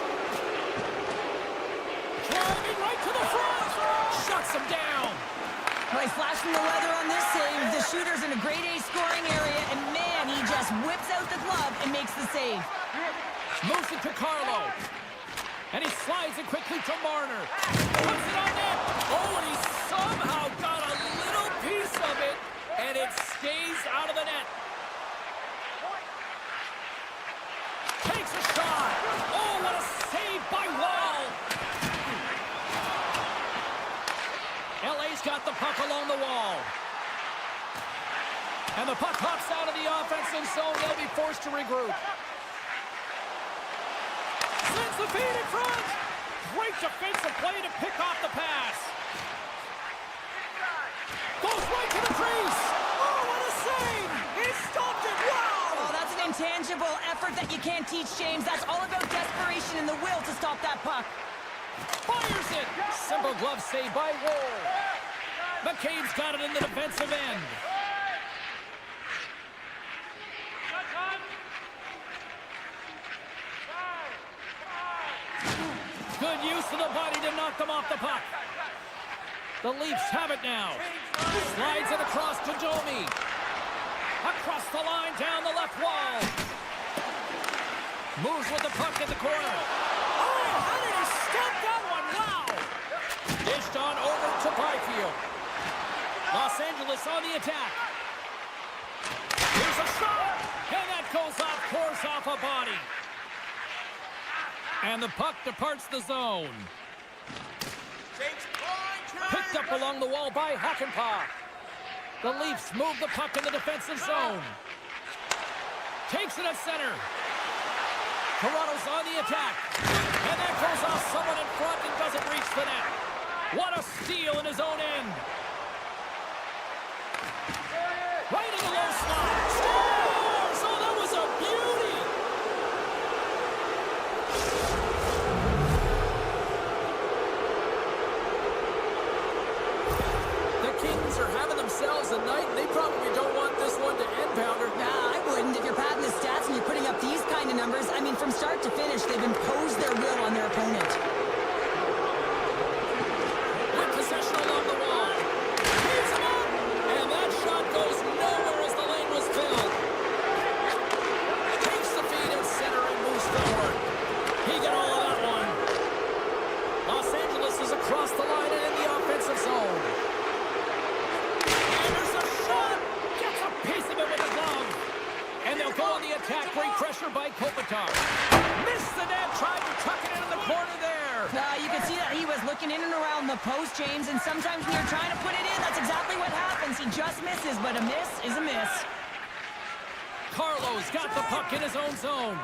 Driving right to the front. Shuts him down. Well, he's flashing the leather on this save. The shooter's in a grade A scoring area, and man, he just whips out the glove and makes the save. Moves it to Carlo. And he slides it quickly to Marner. Puts it on net. Oh, and he somehow got a little piece of it, and it stays out of the net. Takes a shot. Oh, what a save by Wall. LA's got the puck along the wall. And the puck hops out of the offensive zone. They'll be forced to regroup. Sends the feed in front. Great defensive play to pick off the pass. Goes right to the crease. Oh, what a save. He stopped it. Wow. Oh, that's an intangible effort that you can't teach, James. That's all about desperation and the will to stop that puck. Fires it. Simple glove save by Wall. McCabe's got it in the defensive end. Good use of the body to knock them off the puck. The Leafs have it now. Slides it across to Domi. Across the line, down the left wall. Moves with the puck in the corner. Oh, how did he stop that one? Wow. Dished on over to Byfield. Los Angeles on the attack. Here's a shot. And that goes off course off a body. And the puck departs the zone. Picked up along the wall by Hakanpää. The Leafs move the puck in the defensive zone. Takes it at center. Toronto's on the attack. And that goes off someone in front and doesn't reach the net. What a steal in his own end. Right in the low slot. Scores! Oh, that was a beauty. Kings are having themselves a night. They probably don't want this one to end, Pounder. Nah, I wouldn't. If you're padding the stats and you're putting up these kind of numbers, I mean, from start to finish, they've imposed their will on their opponent. With possession along the wall. He's him up. And that shot goes nowhere as the lane was filled. Takes the feed in center and moves forward. He got all of that one. Los Angeles is across the line and in the offensive zone. And they'll go on the attack. Great pressure by Kopitar. Missed the net. Tried to tuck it into the corner there. You can see that he was looking in and around the post, James, and sometimes when you're trying to put it in, that's exactly what happens. He just misses, but a miss is a miss. Carlo's got the puck in his own zone.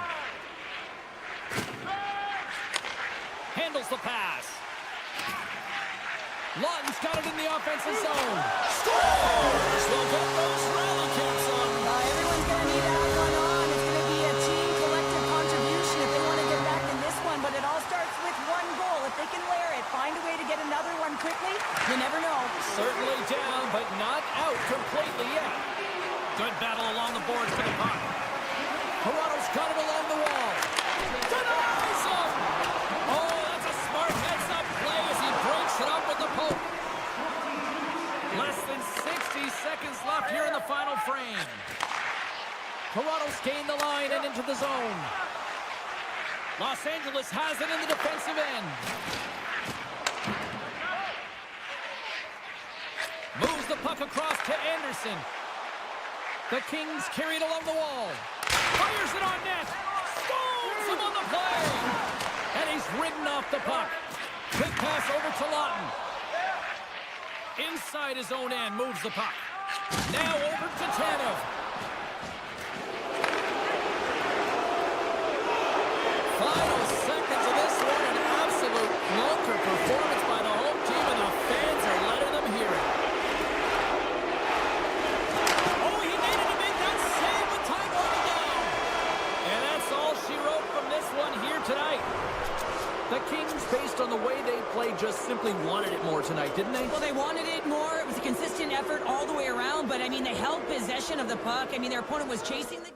Handles the pass. Lawton's got it in the offensive zone. Scores! They'll get those rally caps on. Everyone's going to need to have one on. It's going to be a team collective contribution if they want to get back in this one, but it all starts with one goal. If they can layer it, find a way to get another one quickly, you never know. Certainly down, but not out completely yet. Good battle along the boards for the puck. Toronto's got it along the wall. Denies him! Oh, that's a smart heads-up play as he breaks it up with the poke. Less than 60 seconds left here in the final frame. Toronto's gained the line and into the zone. Los Angeles has it in the defensive end. Moves the puck across to Anderson. The Kings carry it along the wall. Fires it on net. Stones him on the play. And he's ridden off the puck. Quick pass over to Lawton. Inside his own end, moves the puck. Now over to Tanev. Final seconds of this one, an absolute clunker performance by the home team, and the fans are letting them hear it. Oh, he needed to make that save with time running down. And that's all she wrote from this one here tonight. The Kings, based on the way they played, just simply wanted it more tonight, didn't they? Well, they wanted it more. It was a consistent effort all the way around, but, I mean, they held possession of the puck. I mean, their opponent was chasing the game.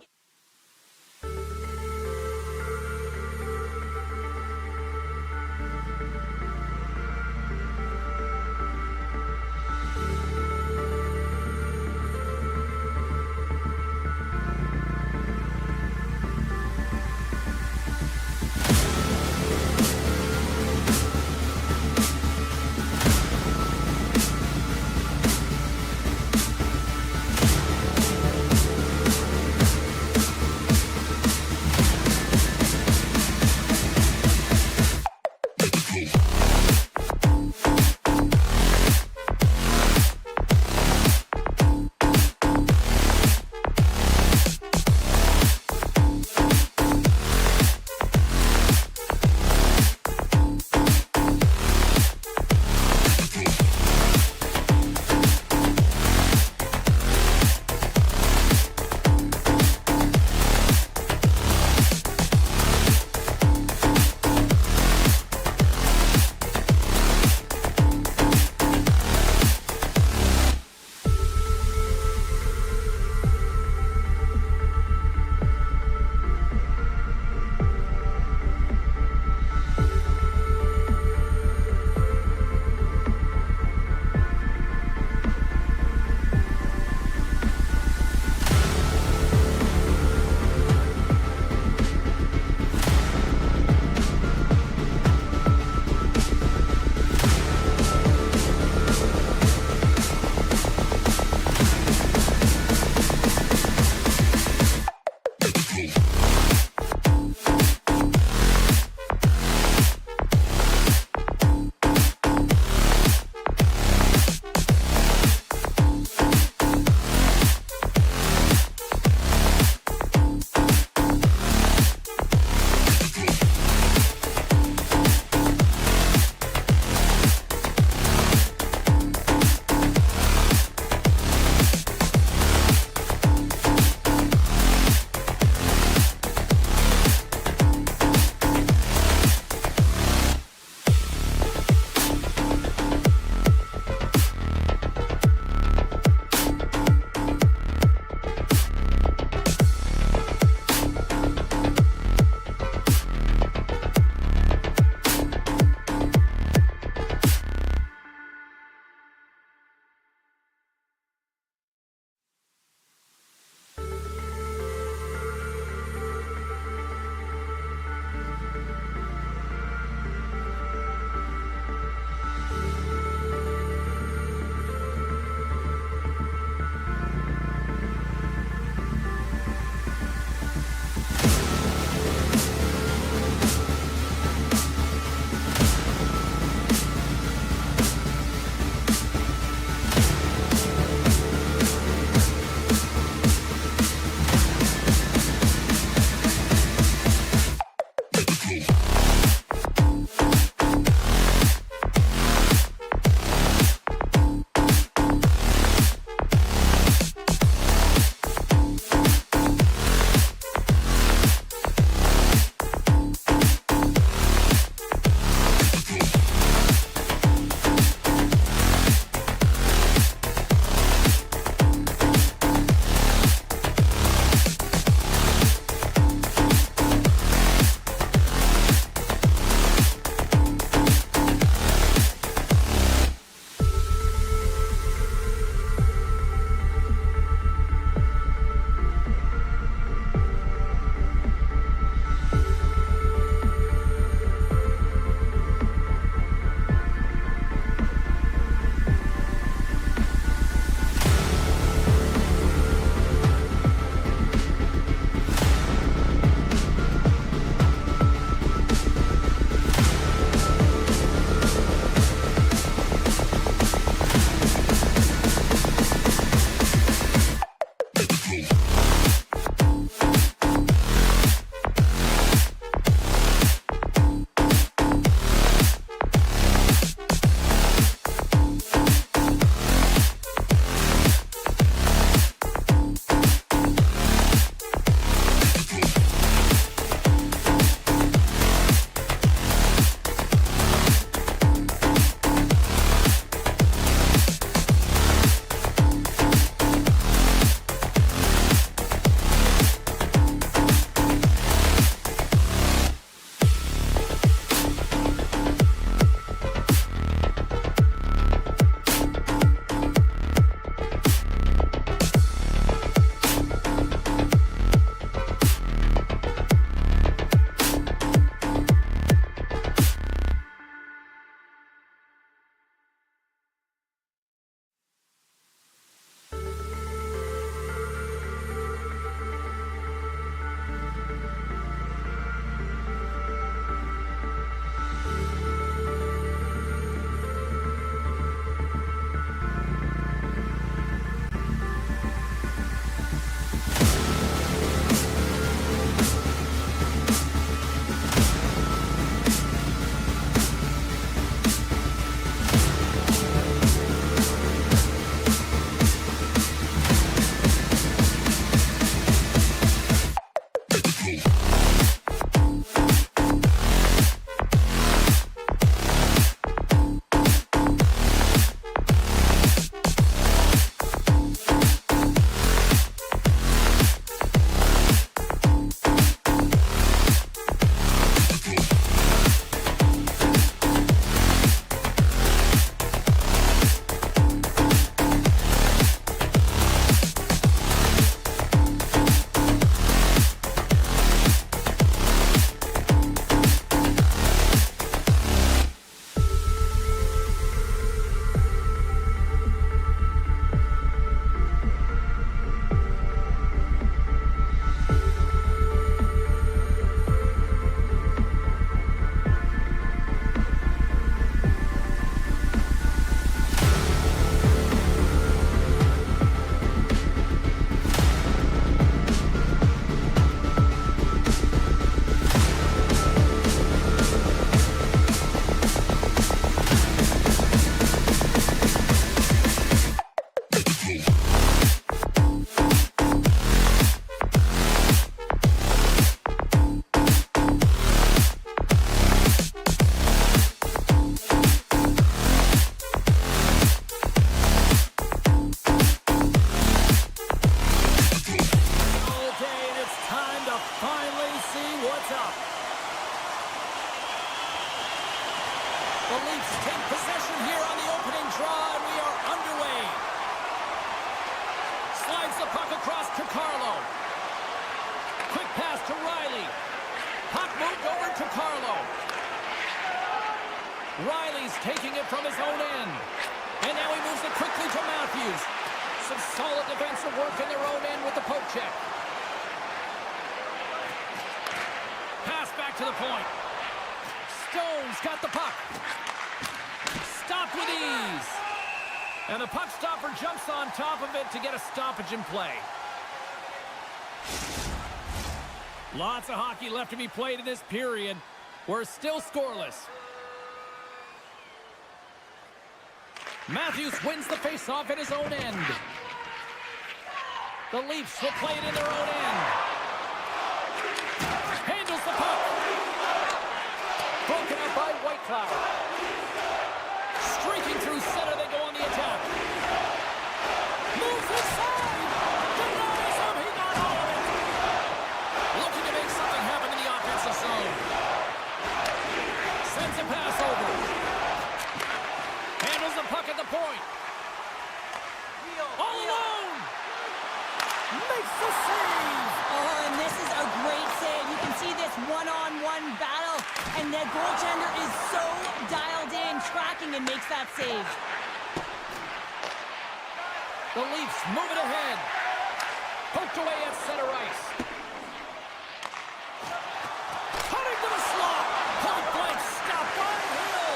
Puck moved over to Carlo. Riley's taking it from his own end. And now he moves it quickly to Matthews. Some solid defensive work in their own end with the poke check. Pass back to the point. Stone's got the puck. Stopped with ease. And the puck stopper jumps on top of it to get a stoppage in play. Lots of hockey left to be played in this period. We're still scoreless. Matthews wins the faceoff in his own end. The Leafs will play it in their own end. Handles the puck. Broken up by Whitecloud. Streaking through center, they go on the attack. Moves inside. Denies him. He got all of it. Looking to make something happen in the offensive zone. Sends a pass over. Handles the puck at the point. All alone. Makes the save. Oh, and this is a great save. You can see this one-on-one battle, and the goaltender is so dialed in, tracking, and makes that save. The Leafs move it ahead. Poked away at center ice. Cutting to the slot. Point blank stop by Hill.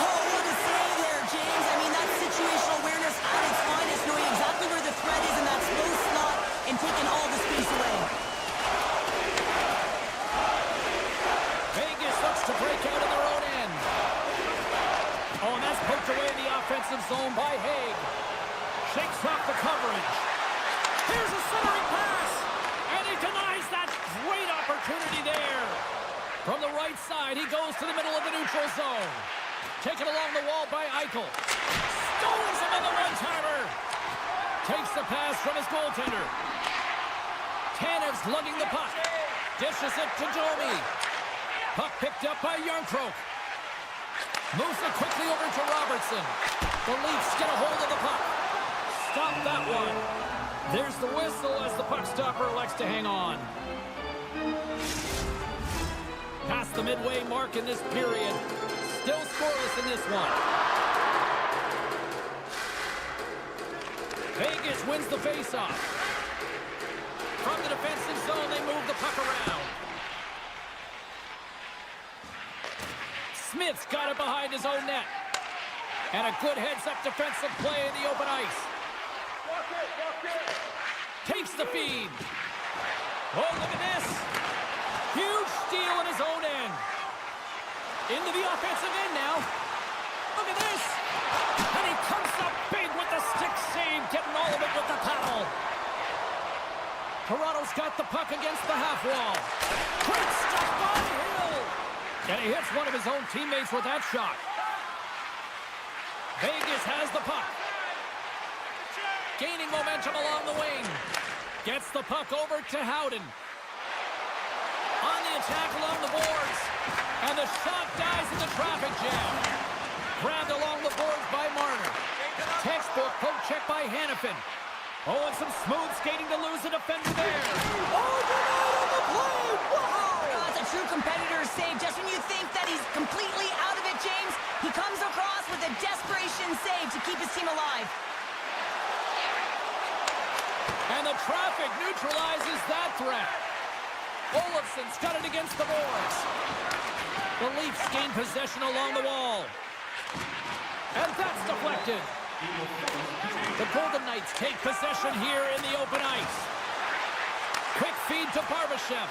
Oh, what a save there, James. I mean, that's situational awareness at its finest, knowing exactly where the threat is in that slow slot and taking all the space away. Vegas looks to break out in their own end. Oh, and that's poked away in the offensive zone by Haig. Shakes off the coverage. Here's a centering pass. And he denies that great opportunity there. From the right side, he goes to the middle of the neutral zone. Taken along the wall by Eichel. Stones him on the one-timer. Takes the pass from his goaltender. Tanev's lugging the puck. Dishes it to Domi. Puck picked up by Yarncroke. Moves it quickly over to Robertson. The Leafs get a hold of the puck. Stop that one. There's the whistle as the puck stopper elects to hang on. Past the midway mark in this period. Still scoreless in this one. Vegas wins the faceoff. From the defensive zone, they move the puck around. Smith's got it behind his own net. And a good heads-up defensive play in the open ice. Takes the feed. Oh, look at this. Huge steal in his own end. Into the offensive end now. Look at this. And he comes up big with the stick save, getting all of it with the paddle. Toronto's got the puck against the half wall. Great stuff by Hill. And he hits one of his own teammates with that shot. Vegas has the puck. Gaining momentum along the wing. Gets the puck over to Howden. On the attack along the boards. And the shot dies in the traffic jam. Grabbed along the boards by Marner. Textbook poke check by Hannafin. Oh, and some smooth skating to lose the defender there. Oh, denied on the play. Wow. That's a true competitor's save. Just when you think that he's completely out of it, James, he comes across with a desperation save to keep his team alive. And the traffic neutralizes that threat. Olafson's got it against the boards. The Leafs gain possession along the wall. And that's deflected. The Golden Knights take possession here in the open ice. Quick feed to Barbashev.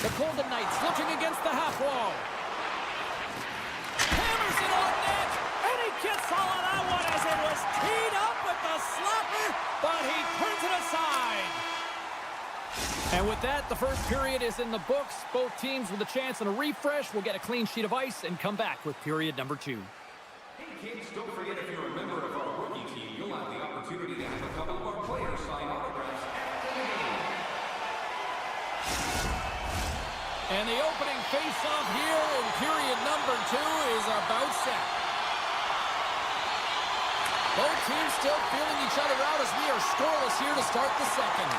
The Golden Knights looking against the half wall. Hammers it on net. And he gets all of that one as it was teed up with the slapper. But he turns it aside. And with that, the first period is in the books. Both teams with a chance and a refresh will get a clean sheet of ice and come back with period number 2. Hey kids, don't forget if you're a member of our rookie team, you'll have the opportunity to have a couple of our players sign autographs after the game. And the opening face-off here in period number 2 is about set. Both teams still feeling each other out as we are scoreless here to start the second.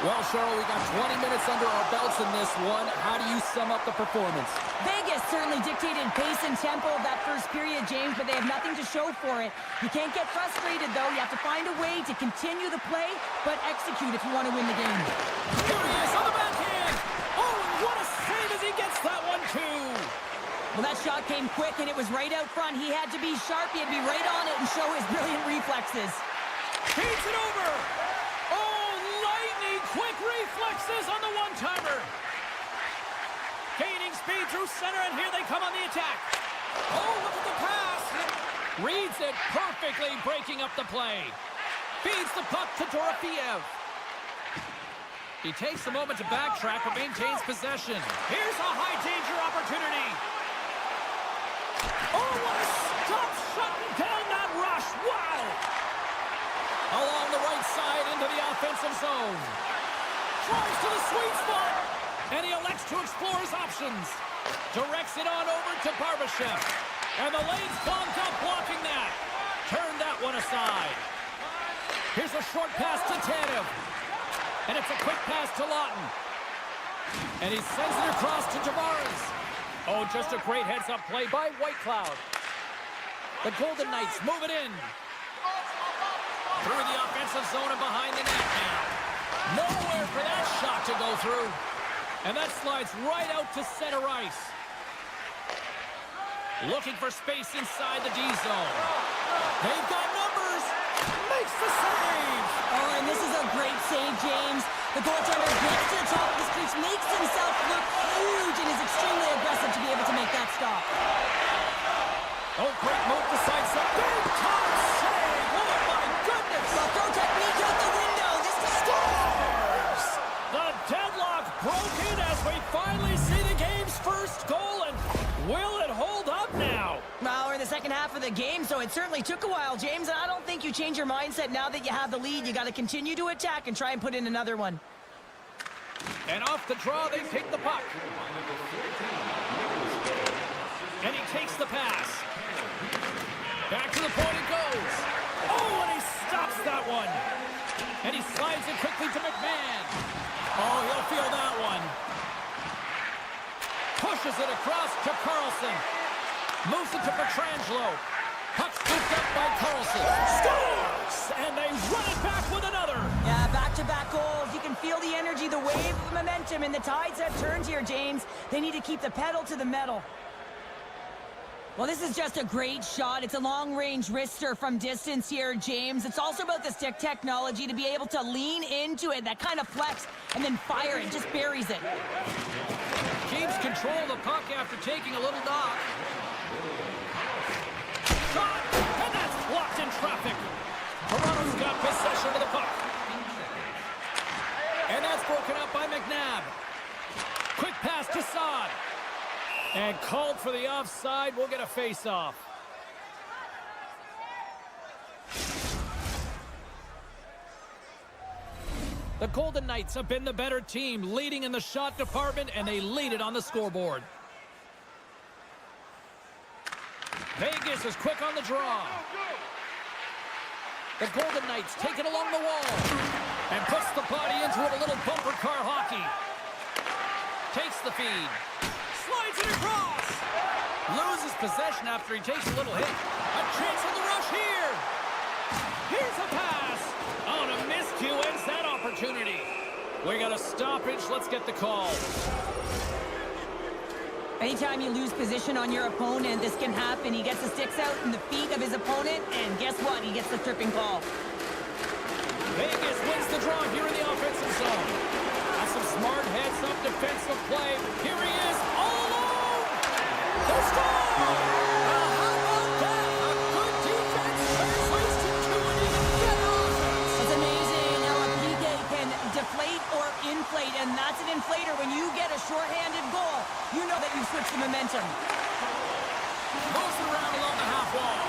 Well, Cheryl, we got 20 minutes under our belts in this one. How do you sum up the performance? Vegas certainly dictated pace and tempo of that first period, James, but they have nothing to show for it. You can't get frustrated, though. You have to find a way to continue the play, but execute if you want to win the game. Here he is on the backhand. Oh, and what a save as he gets that one, too. Well, that shot came quick, and it was right out front. He had to be sharp. He had to be right on it and show his brilliant reflexes. Feeds it over. Oh, lightning quick reflexes on the one-timer. Gaining speed through center, and here they come on the attack. Oh, look at the pass. Reads it perfectly, breaking up the play. Feeds the puck to Dorofeev. He takes a moment to backtrack, but maintains possession. Here's a high-danger opportunity. Oh, what a stop, shutting down that rush. Wow. Along the right side into the offensive zone. Tries to the sweet spot. And he elects to explore his options. Directs it on over to Barbashev. And the lane's bombed up, blocking that. Turn that one aside. Here's a short pass to Tanev. And it's a quick pass to Lawton. And he sends it across to Tavares. Oh, just a great heads-up play by Whitecloud. The Golden Knights move it in. Through the offensive zone and behind the net now. Nowhere for that shot to go through. And that slides right out to center ice. Looking for space inside the D zone. They've got numbers. Makes the save. Oh, and this is a great save, James. The goaltender gets to the top of his crease, makes himself look huge, and is extremely aggressive to be able to make that stop. Oh, great move to sidestep. Big time save. Oh, my goodness. Well, throw technique out the window. This is Scores! The deadlock broken as we finally see the game's first goal, and will it hold up now? Well, we're in the second half of the game, so it certainly took a while, James, and I don't think you change your mindset now that you have the lead. You got to continue to attack and try and put in another one. And off the draw, they take the puck. And he takes the pass. Back to the point it goes. Oh, and he stops that one. And he slides it quickly to McMahon. Oh, he'll feel that one. Pushes it across to Carlson. Moves it to Petrangelo. Puck scooped up by Carlson. Scores! And they run it back with another. Yeah, back-to-back goals. You can feel the energy, the wave of momentum, and the tides have turned here, James. They need to keep the pedal to the metal. Well, this is just a great shot. It's a long-range wrister from distance here, James. It's also about the stick technology to be able to lean into it, that kind of flex, and then fire it. Just buries it. Keeps control of the puck after taking a little knock. Shot, and that's blocked in traffic. Toronto's got possession of the puck. And that's broken up by McNabb. Quick pass to Saad. And called for the offside. We'll get a face-off. The Golden Knights have been the better team, leading in the shot department, and they lead it on the scoreboard. Vegas is quick on the draw. The Golden Knights take it along the wall and puts the body into it, a little bumper car hockey. Takes the feed. Slides it across. Loses possession after he takes a little hit. A chance on the rush here. Here's a pass. Oh, and a miscue ends that opportunity. We got a stoppage. Let's get the call. Anytime you lose position on your opponent, this can happen. He gets the sticks out in the feet of his opponent, and guess what? He gets the tripping call. Vegas wins the draw here in the offensive zone. That's some smart heads-up defensive play. Here he is, all alone. The score! How about that? A good defense translates to two and even get offense. It's amazing how a PK can deflate or inflate, and that's an inflator. When you get a shorthanded goal, you know that you switch the momentum. Moves it around along the half wall.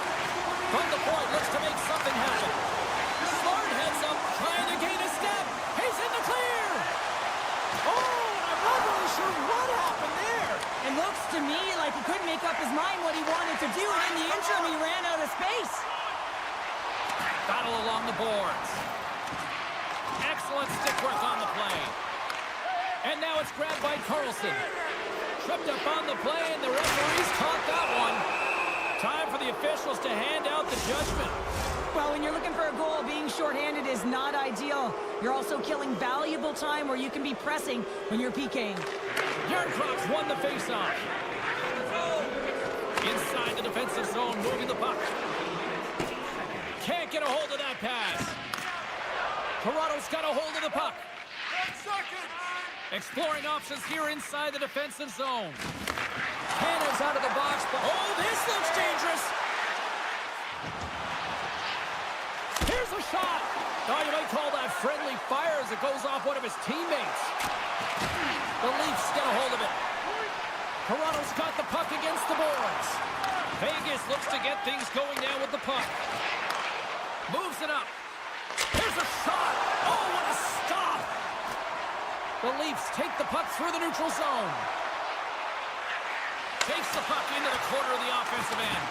From the point, looks to make something happen. Smart heads up, trying to gain a step. He's in the clear. Oh, I'm not really sure what happened there. It looks to me like he couldn't make up his mind what he wanted to do, and in the interim, he ran out of space. Battle along the boards. Excellent stick work on the play. And now it's grabbed by Carlson. Tripped up on the play, and the referees caught that one. Time for the officials to hand out the judgment. Well, when you're looking for a goal, being shorthanded is not ideal. You're also killing valuable time where you can be pressing when you're PKing. Yarncroft's won the faceoff. Inside the defensive zone, moving the puck. Can't get a hold of that pass. Toronto's got a hold of the puck. Exploring options here inside the defensive zone. Canada's out of the box, but oh, this looks dangerous. Here's a shot. Oh, you might call that friendly fire as it goes off one of his teammates. The Leafs get a hold of it. Toronto's got the puck against the boards. Vegas looks to get things going now with the puck. Moves it up. Here's a shot. Oh, what a stop. The Leafs take the puck through the neutral zone. Takes the puck into the corner of the offensive end.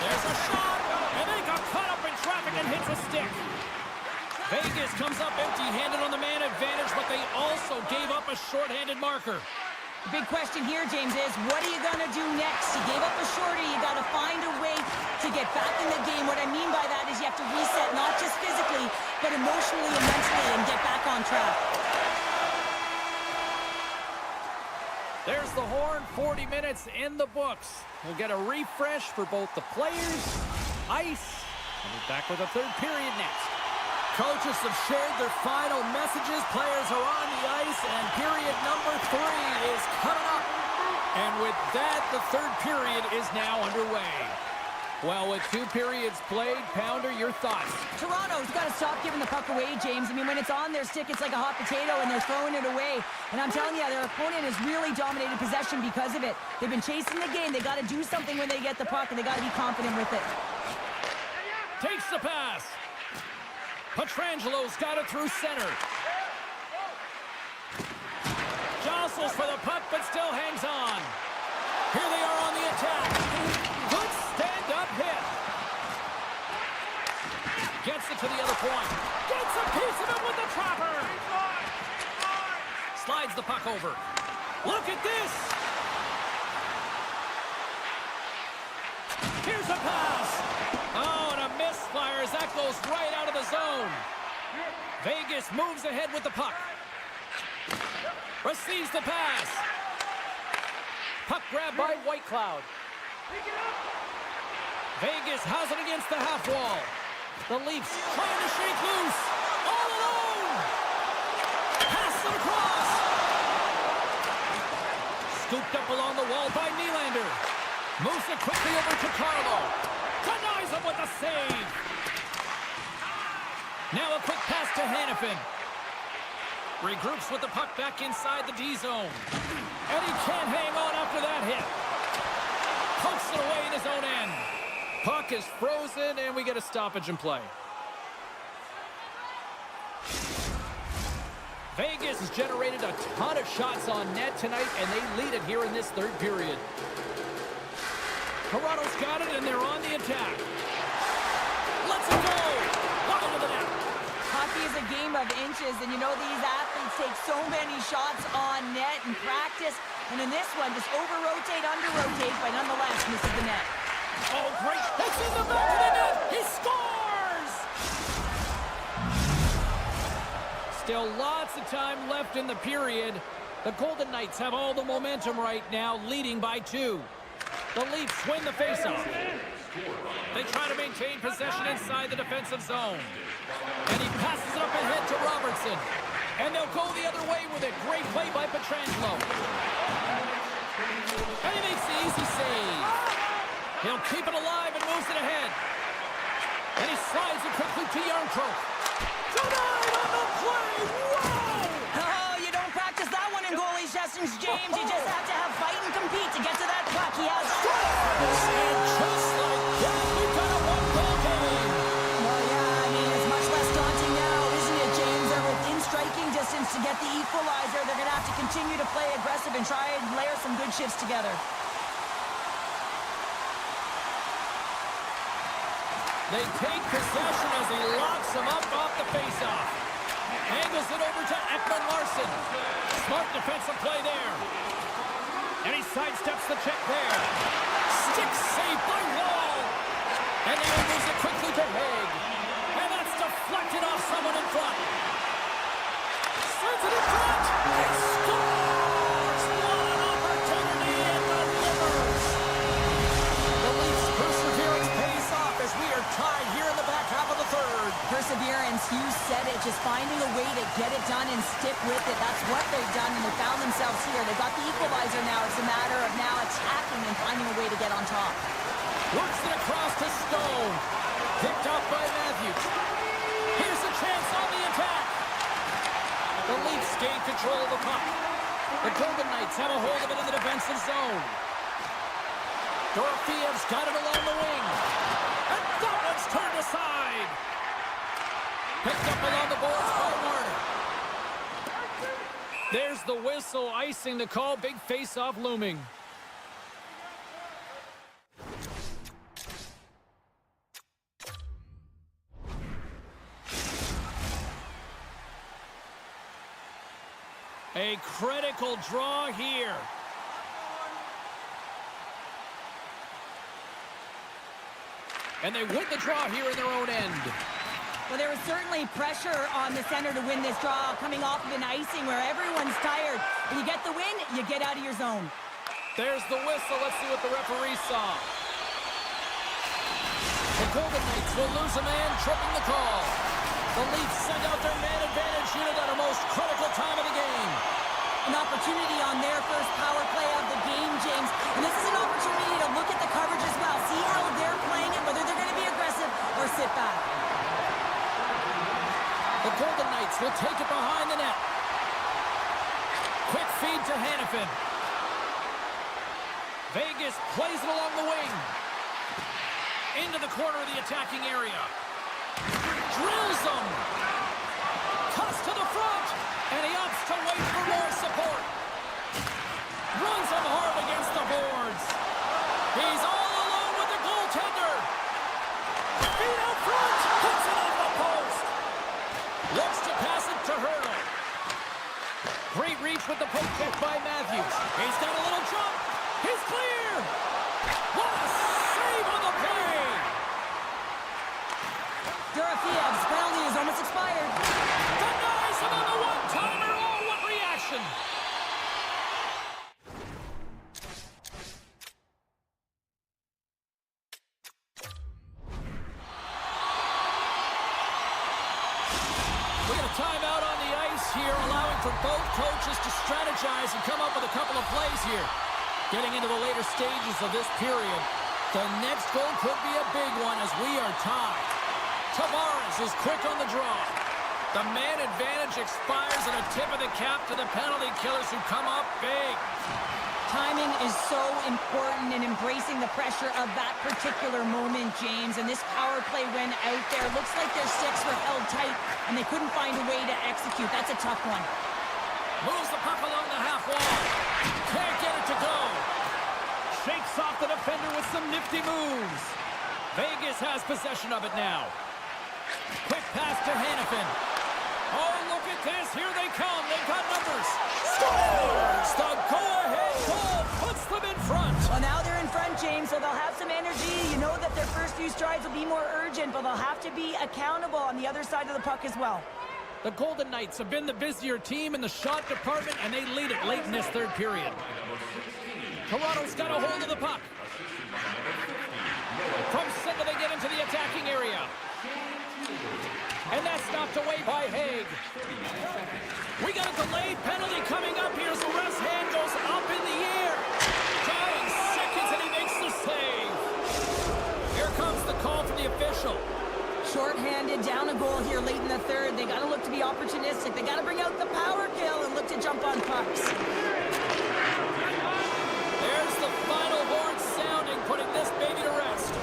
There's a shot, and they got caught up in traffic and hits a stick. Vegas comes up empty-handed on the man advantage, but they also gave up a shorthanded marker. The big question here, James, is what are you going to do next? You gave up a shorty. You got to find a way to get back in the game. What I mean by that is you have to reset, not just physically, but emotionally and mentally, and get back on track. There's the horn, 40 minutes in the books. We'll get a refresh for both the players, ice, and we're back with a third period next. Coaches have shared their final messages. Players are on the ice, and period number 3 is coming up. And with that, the third period is now underway. Well, with 2 periods played, Pounder, your thoughts? Toronto's got to stop giving the puck away, James. I mean, when it's on their stick, it's like a hot potato, and they're throwing it away. And I'm telling you, their opponent has really dominated possession because of it. They've been chasing the game. They got to do something when they get the puck, and they got to be confident with it. Takes the pass. Petrangelo's got it through center. Jostles for the puck, but still hangs on. Here they are on the attack. Good stand-up hit. Gets it to the other point. Gets a piece of it with the trapper. Slides the puck over. Look at this. Here's a pass. Oh, and a misfire as that goes right out of the zone. Vegas moves ahead with the puck. Receives the pass. Puck grabbed by Whitecloud. Vegas has it against the half wall. The Leafs trying to shake loose. All alone. Pass it across. Scooped up along the wall by Nylander. Moves it quickly over to Carlo. Denies him with a save. Now a quick pass to Hannafin. Regroups with the puck back inside the D zone. And he can't hang on after that hit. Pokes it away in his own end. Puck is frozen, and we get a stoppage in play. Vegas has generated a ton of shots on net tonight, and they lead it here in this third period. Toronto's got it, and they're on the attack. Let's go! Wide of the net. Hockey is a game of inches, and you know these athletes take so many shots on net in practice. And in this one, just over-rotate, under-rotate, but nonetheless misses the net. Oh, great. It's in the back of the net. He scores! Still lots of time left in the period. The Golden Knights have all the momentum right now, leading by 2. The Leafs win the faceoff. They try to maintain possession inside the defensive zone. And he passes it up ahead to Robertson. And they'll go the other way with it. Great play by Petrangelo. And he makes the easy save. He'll keep it alive and moves it ahead. And he slides it quickly to Yarncroft. Denied on the play! Whoa! Oh, you don't practice that one in goalie sessions, James. You just have to have fight and compete to get to that puck. He has scores! And just like that, we've got a one-goal game. Well, yeah, I mean, it's much less daunting now, isn't it, James? They're within striking distance to get the equalizer. They're going to have to continue to play aggressive and try and layer some good shifts together. They take possession as he locks him up off the faceoff. Angles it over to Ekman Larsson. Smart defensive play there. And he sidesteps the check there. Stick save by Wall. And he moves it quickly to Haig. And that's deflected off someone in front. Sends it in front. He scores! What an opportunity and delivers. The Leafs' perseverance pays off as we are tied here in the back half of the third. Perseverance, you said it, just finding a way to get it done and stick with it. That's what they've done, and they found themselves here. They've got the equalizer now. It's a matter of now attacking and finding a way to get on top. Works it across to Stone. Picked up by Matthews. Here's a chance on the attack. The Leafs gain control of the puck. The Golden Knights have a hold of it in the defensive zone. Dorofiev's got it along the wing. And that one's turned aside. Picked up along the boards by Martin. There's the whistle, icing the call. Big face-off looming. A critical draw here. And they win the draw here in their own end. Well, there was certainly pressure on the center to win this draw, coming off of an icing where everyone's tired. When you get the win, you get out of your zone. There's the whistle. Let's see what the referee saw. The Golden Knights will lose a man, tripping the call. The Leafs send out their man advantage unit at a most critical time of the game. An opportunity on their first power play of the game, James. And this is an opportunity to look at the coverage as well. See how they're playing it, whether they're going to be aggressive or sit back. The Golden Knights will take it behind the net. Quick feed to Hannafin. Vegas plays it along the wing. Into the corner of the attacking area. Drills them. Cuts to the front. And he opts to wait for more support. Runs him hard against the boards. He's all alone with the goaltender. Feet out front. Puts it off the post. Looks to pass it to Hurdle. Great reach with the poke kick by Matthews. He's got a little jump. He's clear. What a save on the play. Dorofiev's penalty is almost expired. Denies him on the one-timer. Oh, what reaction. We got a timeout on the ice here, allowing for both coaches to strategize and come up with a couple of plays here. Getting into the later stages of this period, the next goal could be a big one as we are tied. Tavares is quick on the draw. The man advantage expires and a tip of the cap to the penalty killers who come up big. Timing is so important in embracing the pressure of that particular moment, James. And this power play went out there. Looks like their sticks were held tight, and they couldn't find a way to execute. That's a tough one. Moves the puck along the half wall. Can't get it to go. Shakes off the defender with some nifty moves. Vegas has possession of it now. Quick pass to Hannafin. Oh, look at this. Here they come. They've got numbers. Scores! The go-ahead goal puts them in front. Well, now they're in front, James, so they'll have some energy. You know that their first few strides will be more urgent, but they'll have to be accountable on the other side of the puck as well. The Golden Knights have been the busier team in the shot department, and they lead it late in this third period. Toronto's got a hold of the puck. From center, they get into the attacking area. And that's knocked away by Haig. We got a delayed penalty coming up here as the ref's hand goes up in the air. Dying seconds, and he makes the save. Here comes the call from the official. Short-handed, down a goal here late in the third. They got to look to be opportunistic. They got to bring out the power kill and look to jump on pucks. There's the final horn sounding, putting this baby to rest.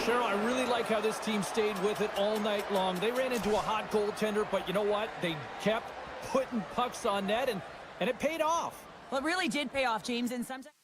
Cheryl, I really like how this team stayed with it all night long. They ran into a hot goaltender, but you know what? They kept putting pucks on net, and it paid off. Well, it really did pay off, James, and sometimes...